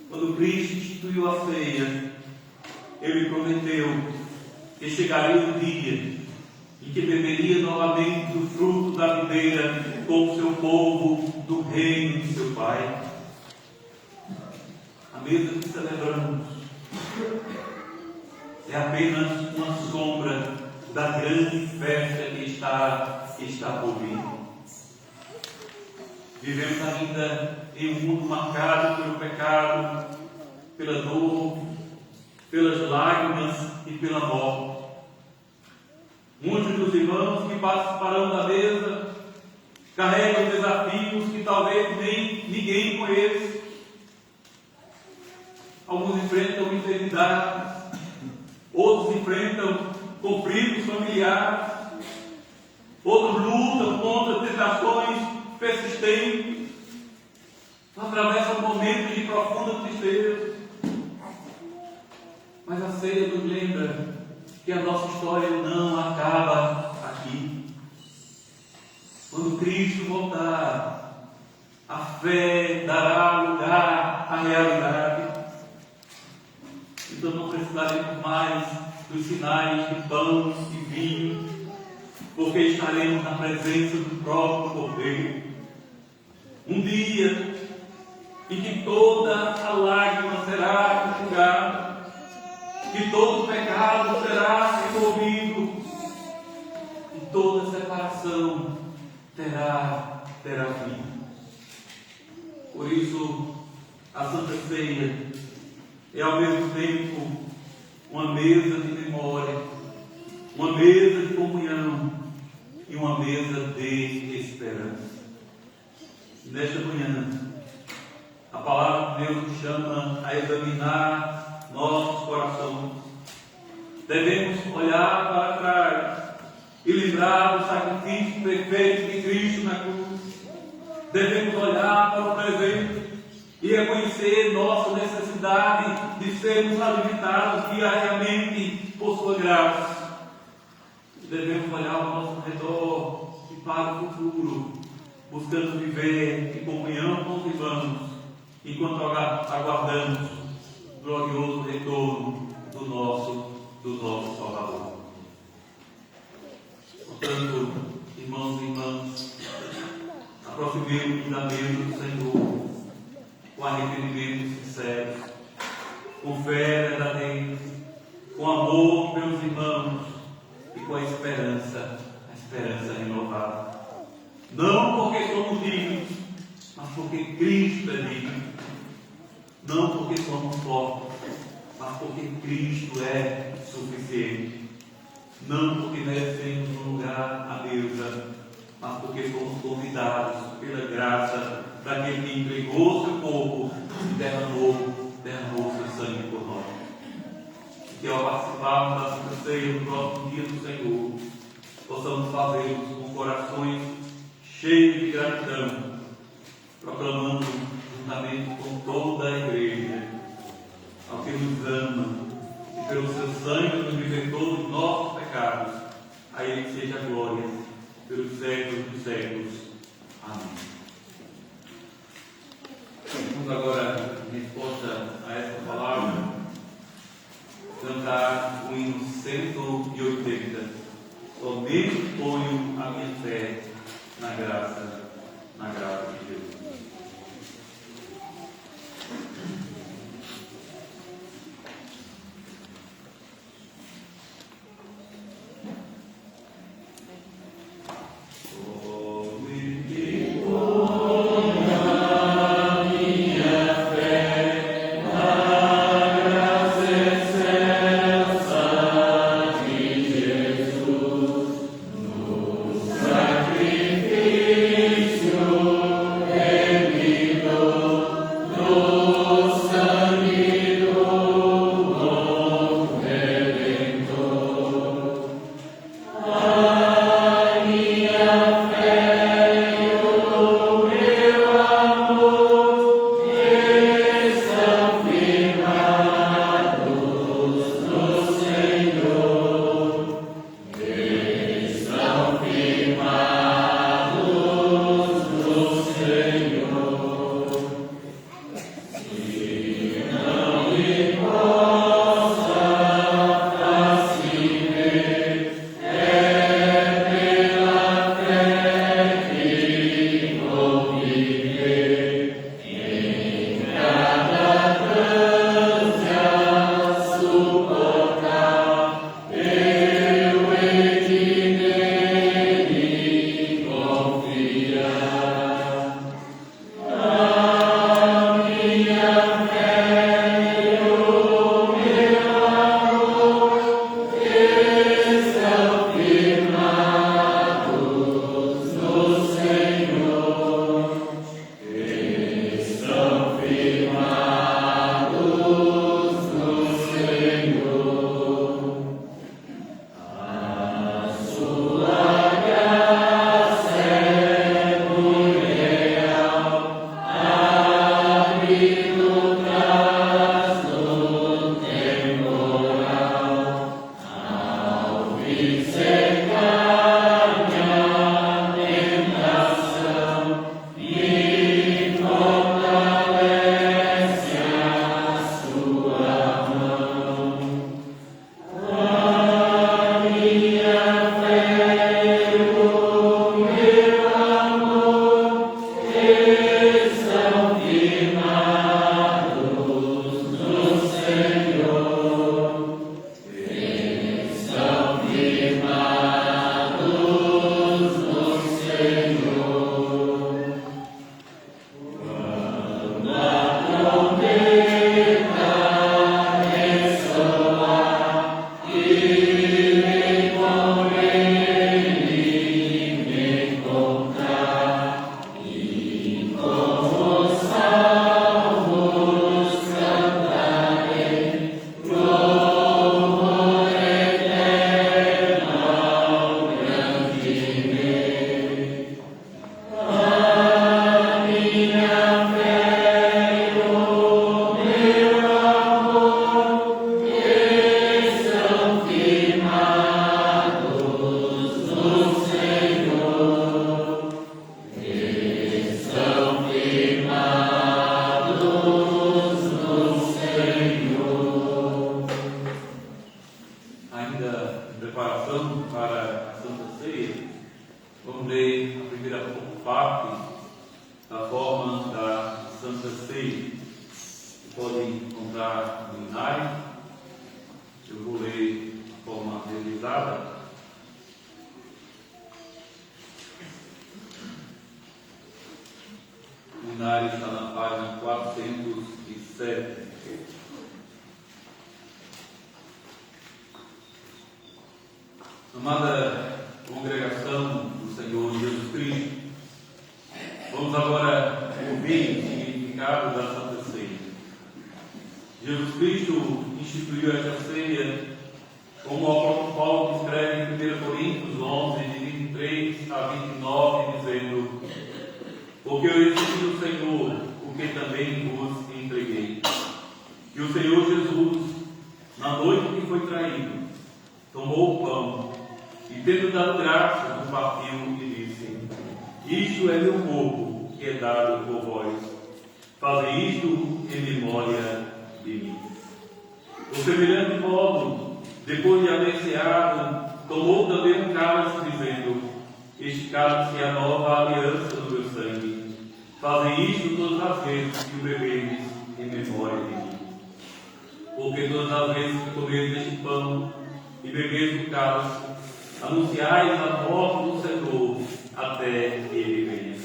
Quando Cristo instituiu a ceia, Ele prometeu que chegaria o dia em que beberia novamente do fruto da videira com o seu povo do reino de seu Pai. A mesa que celebramos é apenas uma sombra da grande festa que está por vir. Vivemos ainda em um mundo marcado pelo pecado, pela dor, pelas lágrimas e pela morte. Muitos dos irmãos que participarão da mesa carregam desafios que talvez nem ninguém conheça. Alguns enfrentam enfermidades, outros enfrentam conflitos familiares, outros lutam contra tentações persistentes, atravessam momentos de profunda tristeza. Mas a ceia nos lembra que a nossa história não acaba aqui. Quando Cristo voltar, a fé dará lugar à realidade. Então não precisaremos mais dos sinais de pão e vinho, porque estaremos na presença do próprio Cordeiro. Um dia em que toda a lágrima será enxugada, que todo pecado será removido, e toda separação terá fim. Por isso, a Santa Ceia é ao mesmo tempo uma mesa de memória, uma mesa de comunhão e uma mesa de esperança. E nesta manhã, a palavra de Deus nos chama a examinar nossos corações. Devemos olhar para trás e lembrar do sacrifício perfeito de Cristo na cruz. Devemos olhar para o presente e reconhecer nossa necessidade de sermos alimentados diariamente por sua graça. Devemos olhar ao nosso redor e para o futuro, buscando viver em comunhão com os irmãos, enquanto aguardamos o glorioso retorno do nosso Salvador. Portanto, irmãos e irmãs, aproximemos-nos da mesa do Senhor com arrependimento sincero, com fé verdadeira, com amor pelos irmãos e com a esperança renovada. Não porque somos dignos, mas porque Cristo é digno. Não porque somos fortes, mas porque Cristo é suficiente. Não porque merecemos um lugar à mesa, mas porque fomos convidados pela graça daquele que entregou seu corpo e derramou seu sangue por nós. E que ao participarmos da Santa Ceia no próximo dia do Senhor, possamos fazê-los com corações cheios de gratidão, proclamando juntamente com toda a Igreja, ao que nos ama e pelo seu sangue nos libertou dos nossos pecados, a Ele seja a glória pelos séculos dos séculos. Amém. Vamos agora, em resposta a essa palavra, cantar o hino 180. Somente ponho a minha fé na graça de Deus. Sacrifício nossa preparação para a Santa Ceia, vamos ler a primeira parte da forma da Santa Ceia. Podem encontrar no Inário. Eu vou ler de forma revisada. O Inário está na página 407. Amada congregação do Senhor Jesus Cristo, vamos agora ouvir o significado da Santa Ceia. Jesus Cristo instituiu esta ceia, como o apóstolo Paulo escreve em 1 Coríntios 11, de 23 a 29, dizendo: porque eu recebi do Senhor o que também vos entreguei, que o Senhor Jesus, na noite que foi traído, tomou o pão e, tendo dado graças, o partiu e disse: isto é meu corpo, que é dado por vós. Fazei isto em memória de mim. Por semelhante modo, depois de haver ceado, tomou também um cálice, dizendo: este cálice é a nova aliança do meu sangue. Fazem isto todas as vezes que o bebedes em memória de mim. Porque todas as vezes que comedes este pão e bebedes do cálice, anunciais a morte do Senhor até que ele venha.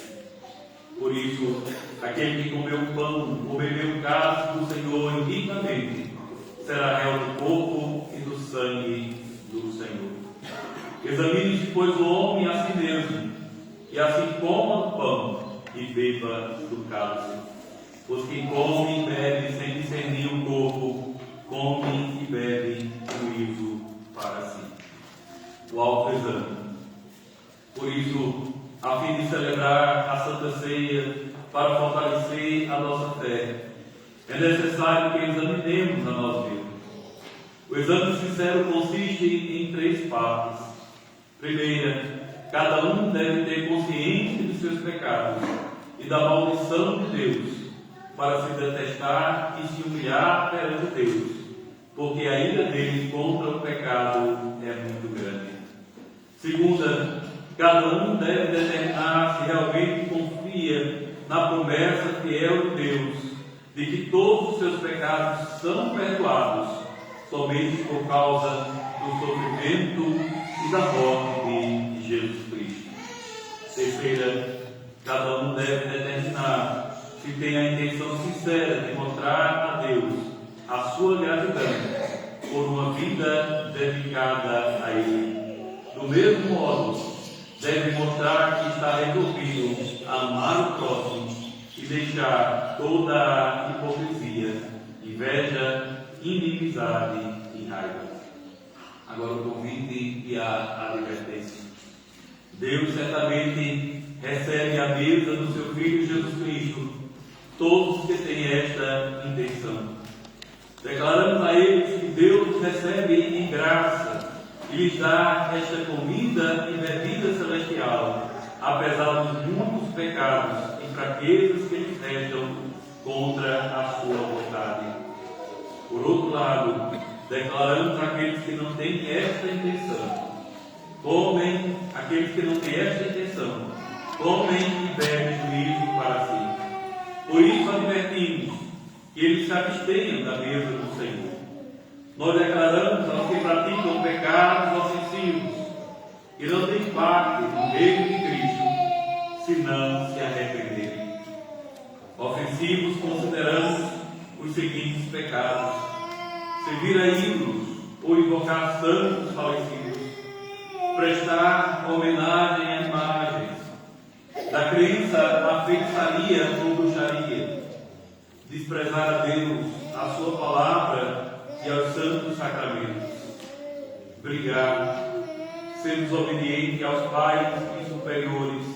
Por isso, aquele que comeu o pão ou bebeu o cálice do Senhor indignamente será réu do corpo e do sangue do Senhor. Examine-se, pois, o homem a si mesmo, e assim coma do pão e beba do cálice. Pois quem come e bebe sem discernir o corpo, come e bebe juízo para si. O autoexame. Por isso, a fim de celebrar a Santa Ceia para fortalecer a nossa fé, é necessário que examinemos a nós mesmos. O exame sincero consiste em 3 partes. Primeira, cada um deve ter consciência de seus pecados e da maldição de Deus, para se detestar e se humilhar perante Deus, porque a ira deles contra o pecado é muito grande. Segunda, cada um deve determinar se realmente confia na promessa fiel de Deus, de que todos os seus pecados são perdoados, somente por causa do sofrimento e da morte de Jesus Cristo. Terceira, cada um deve determinar se tem a intenção sincera de mostrar a Deus a sua gratidão por uma vida dedicada a Ele. Do mesmo modo, deve mostrar que está resolvido a amar o próximo e deixar toda a hipocrisia, inveja, inimizade e raiva. Agora o convite e a advertência. Deus certamente recebe à mesa do seu Filho Jesus Cristo todos que têm esta intenção. Declaramos a eles que Deus recebe em graça e lhes dá esta comida e bebida celestial, apesar dos muitos pecados e fraquezas que lhes restam contra a sua vontade. Por outro lado, declaramos àqueles que não têm esta intenção: comem, aqueles que não têm esta intenção, comem e bebem juízo para si. Por isso advertimos que eles se abstenham da mesa do Senhor. Nós declaramos aos que praticam pecados ofensivos que não têm parte no reino de Cristo, se não se arrependerem. Ofensivos consideramos os seguintes pecados: servir a ídolos ou invocar santos falecidos, prestar homenagem a imagens, da crença à feitiçaria ou bruxaria, desprezar a Deus, a sua palavra e aos santos sacramentos, brigar, ser desobediente aos pais e superiores,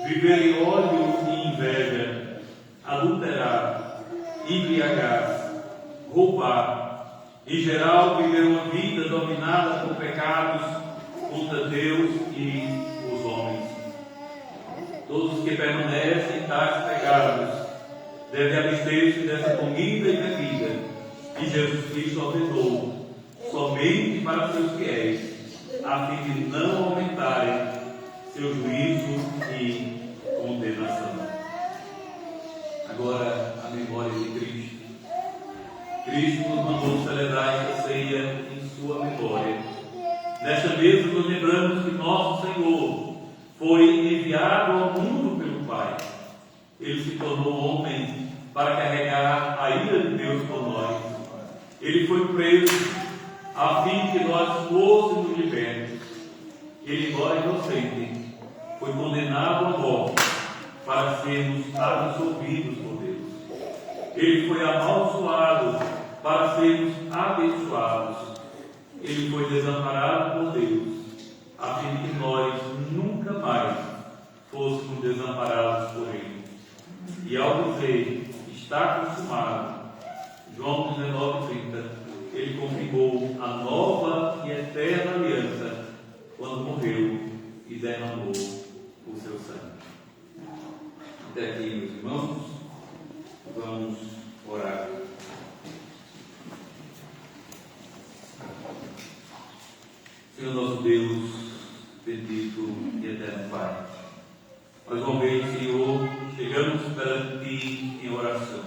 viver em ódio e inveja, adulterar, embriagar, roubar, em geral viver uma vida dominada por pecados contra Deus e os homens. Todos os que permanecem em tais pecados devem abster-se dessa comida e bebida que Jesus Cristo ordenou, somente para seus fiéis, a fim de não aumentarem seu juízo e condenação. Agora, a memória de Cristo. Cristo nos mandou celebrar esta ceia em sua memória. Nesta mesa nos lembramos que nosso Senhor foi enviado ao mundo pelo Pai. Ele se tornou homem para carregar a ira de Deus por nós. Ele foi preso a fim que nós fôssemos libertos. Ele, embora inocente, foi condenado à morte para sermos absolvidos por Deus. Ele foi amaldiçoado para sermos abençoados. Ele foi desamparado por Deus, a fim de que nós nunca mais fôssemos desamparados por Ele. E ao dizer, está consumado, João 19:30, Ele confirmou a nova e eterna aliança quando morreu e derramou o seu sangue. Até aqui, meus irmãos, vamos orar. Senhor nosso Deus, bendito e eterno Pai, mais uma vez, Senhor, chegamos perante Ti em oração.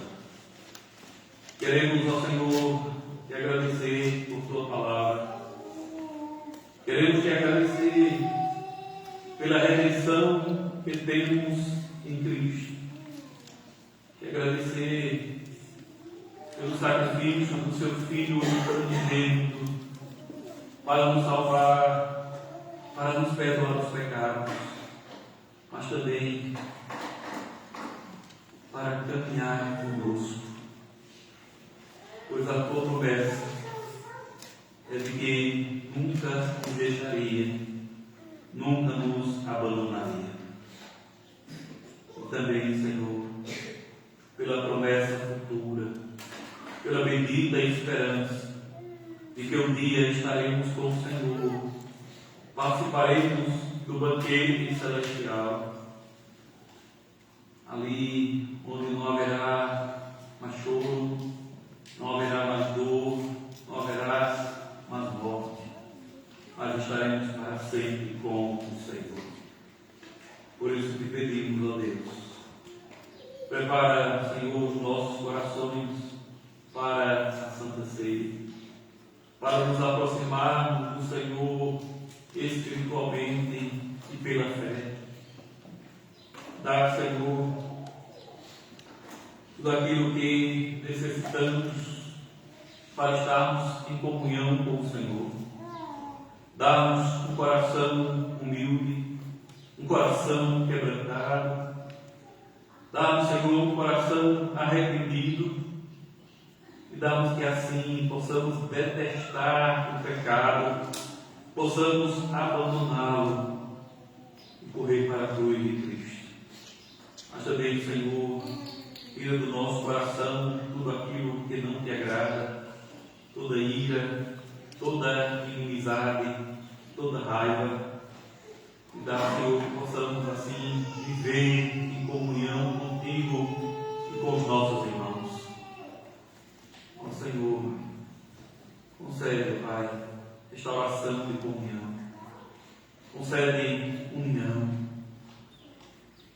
Queremos, ó Senhor, Te agradecer por Tua palavra. Queremos Te agradecer pela redenção que temos em Cristo. Te agradecer pelo sacrifício do Seu Filho unigênito para nos salvar, para nos perdoar os pecados, mas também para caminhar conosco, pois a Tua promessa é de que nunca nos deixaria, nunca nos abandonaria. E também, Senhor, pela promessa futura, pela bendita esperança de que um dia estaremos com o Senhor, participaremos do banquete celestial, ali onde não haverá mais choro, não haverá mais dor, não haverá mais morte, mas estaremos para sempre com o Senhor. Por isso te pedimos, ó Deus, prepara, Senhor, os nossos corações para a Santa Ceia, para nos aproximarmos do Senhor espiritualmente e pela fé. Dá, Senhor, tudo aquilo que necessitamos para estarmos em comunhão com o Senhor. Dá-nos um coração humilde, um coração quebrantado. Dá-nos, Senhor, um coração arrependido. E dá-nos que assim possamos detestar o pecado, possamos abandoná-lo e correr para a cruz de Cristo. Mas também, Senhor, tira do nosso coração tudo aquilo que não te agrada, toda ira, toda inimizade, toda raiva. E dá, Senhor, que possamos assim viver em comunhão contigo e com os nossos irmãos. Ó Senhor, concede, Pai, restauração de comunhão, concede união.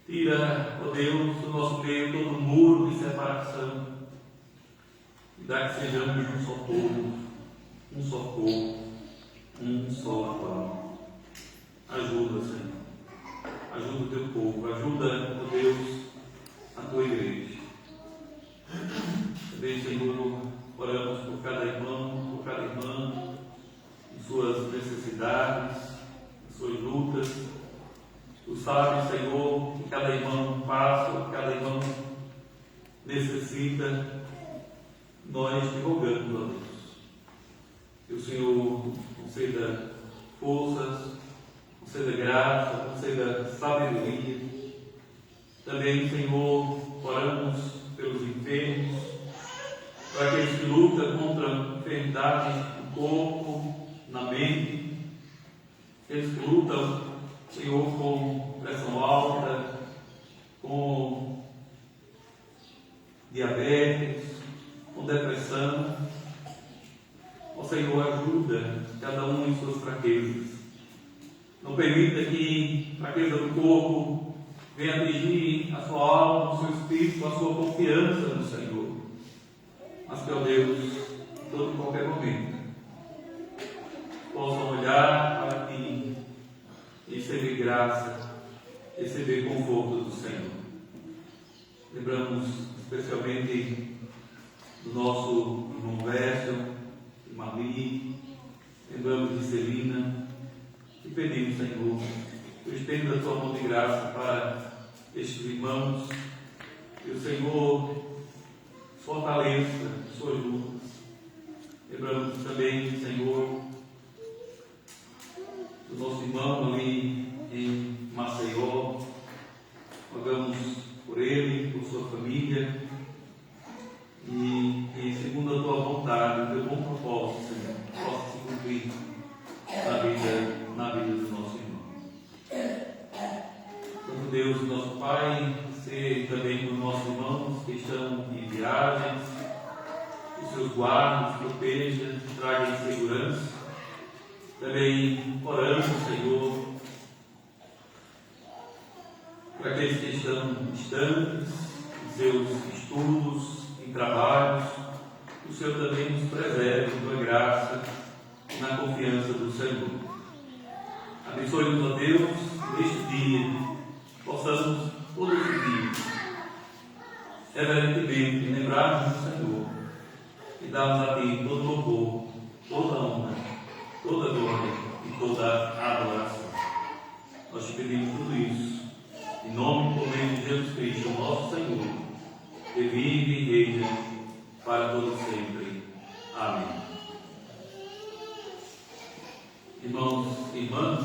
Tira, ó Deus, do nosso meio todo muro de separação e dá que sejamos um só povo, um só corpo, um só alma. Ajuda, Senhor, ajuda o teu povo, ajuda, ó Deus, a tua igreja. Também, Senhor, oramos por cada irmão, por cada irmã, em suas necessidades, em suas lutas. Tu sabes, Senhor, que cada irmão passa, que cada irmão necessita. Nós te rogamos, ó Deus, que o Senhor conceda forças, conceda graça, conceda sabedoria. Também, Senhor, oramos pelos enfermos, para aqueles que lutam contra enfermidades no corpo, na mente, aqueles que lutam, Senhor, com pressão alta, com diabetes, com depressão. Ó Senhor, ajuda fraquezas. Não permita que a fraqueza do corpo venha atingir a sua alma, o seu espírito, a sua confiança no Senhor. Mas que, ó Deus, em todo e qualquer momento, possam olhar para Ti e receber graça, receber conforto do Senhor. Lembramos especialmente do nosso irmão Vércio, de Mali, lembramos de Celina, e pedimos, Senhor, que estenda a Tua mão de graça para estes irmãos, que o Senhor os fortaleça em suas lutas. Lembramos também, Senhor, do nosso irmão ali em Maceió. Rogamos por ele, por sua família, e segundo a Tua vontade, o Teu bom propósito, Senhor, possa se cumprir na vida do nosso irmão. Santo Deus, nosso Pai, ser também com os nossos irmãos que estão em viagens, que os Seus guardem, os protejam, tragam segurança. Também oramos, Senhor, para aqueles que estão distantes em seus estudos, em trabalhos, o Senhor também nos preserve com Tua graça e na confiança do Senhor. Abençoe-nos, ó Deus, neste dia, possamos todos os dias, reverentemente, lembrarmos do Senhor e darmos a Ti todo louvor, toda honra, toda glória e toda adoração. Nós te pedimos tudo isso em nome e poder de Jesus Cristo, nosso Senhor, que vive e reina para todo sempre. Amém. Irmãos e irmãs,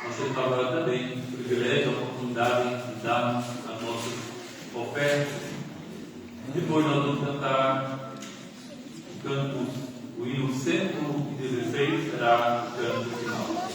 nós temos agora também o privilégio, a oportunidade de darmos as nossas ofertas. Depois nós vamos cantar o canto, o hino 116, será o canto final.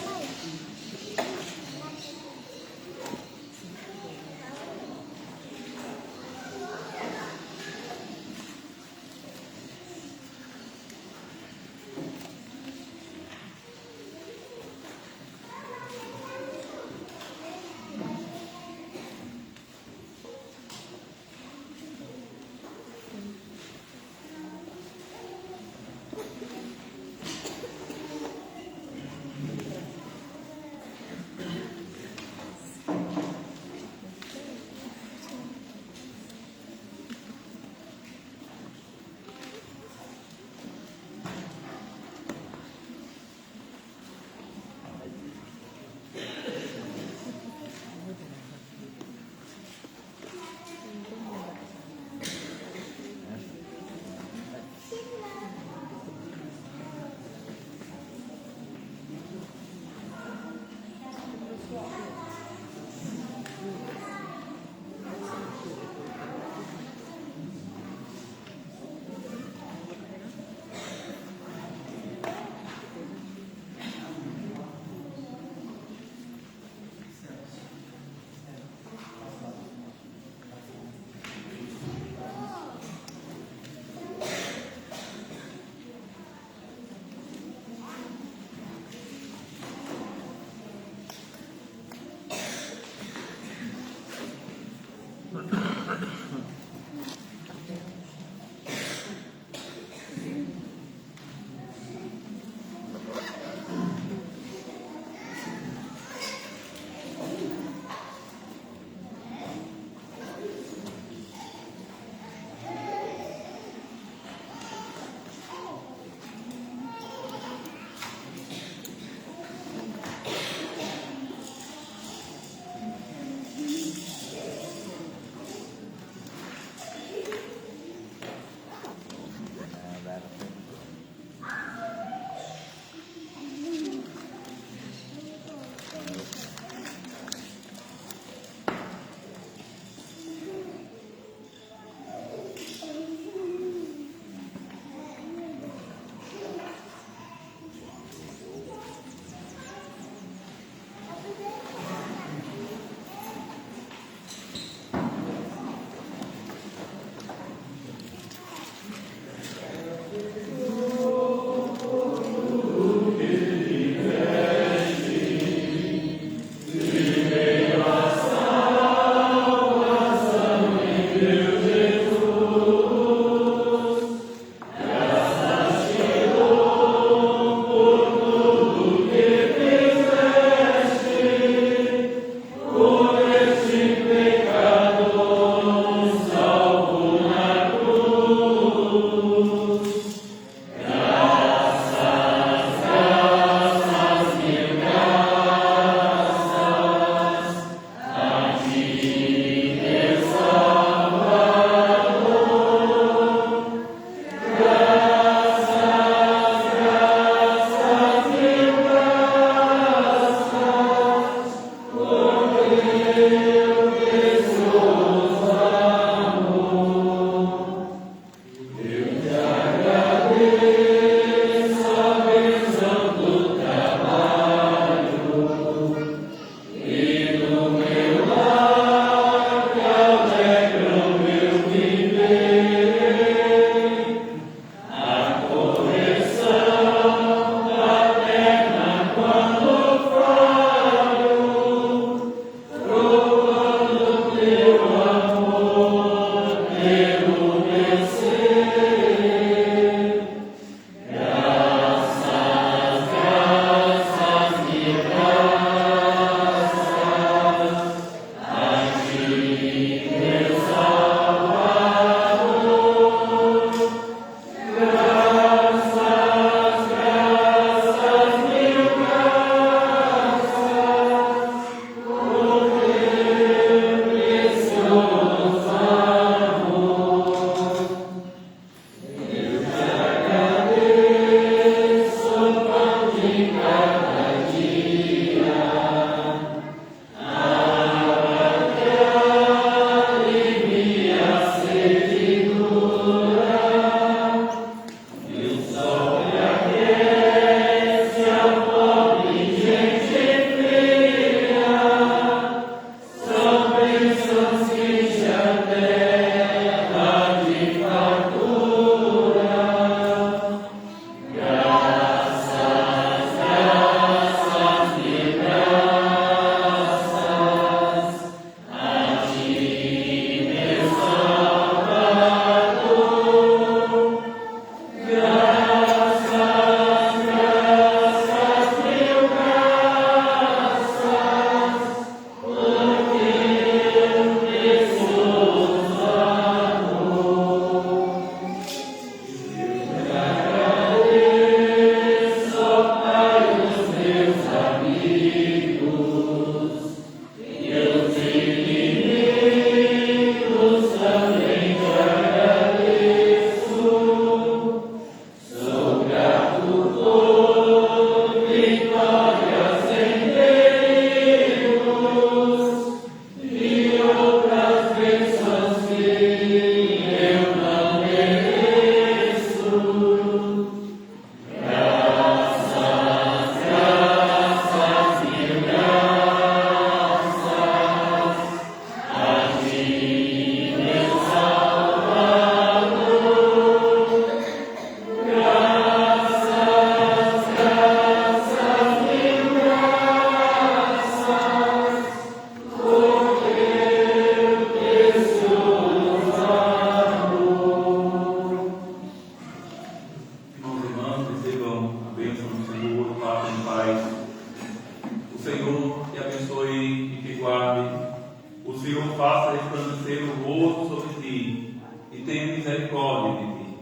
Senhor faça resplandecer o rosto sobre ti e tenha misericórdia de ti.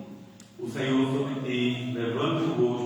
O Senhor sobre ti levante o rosto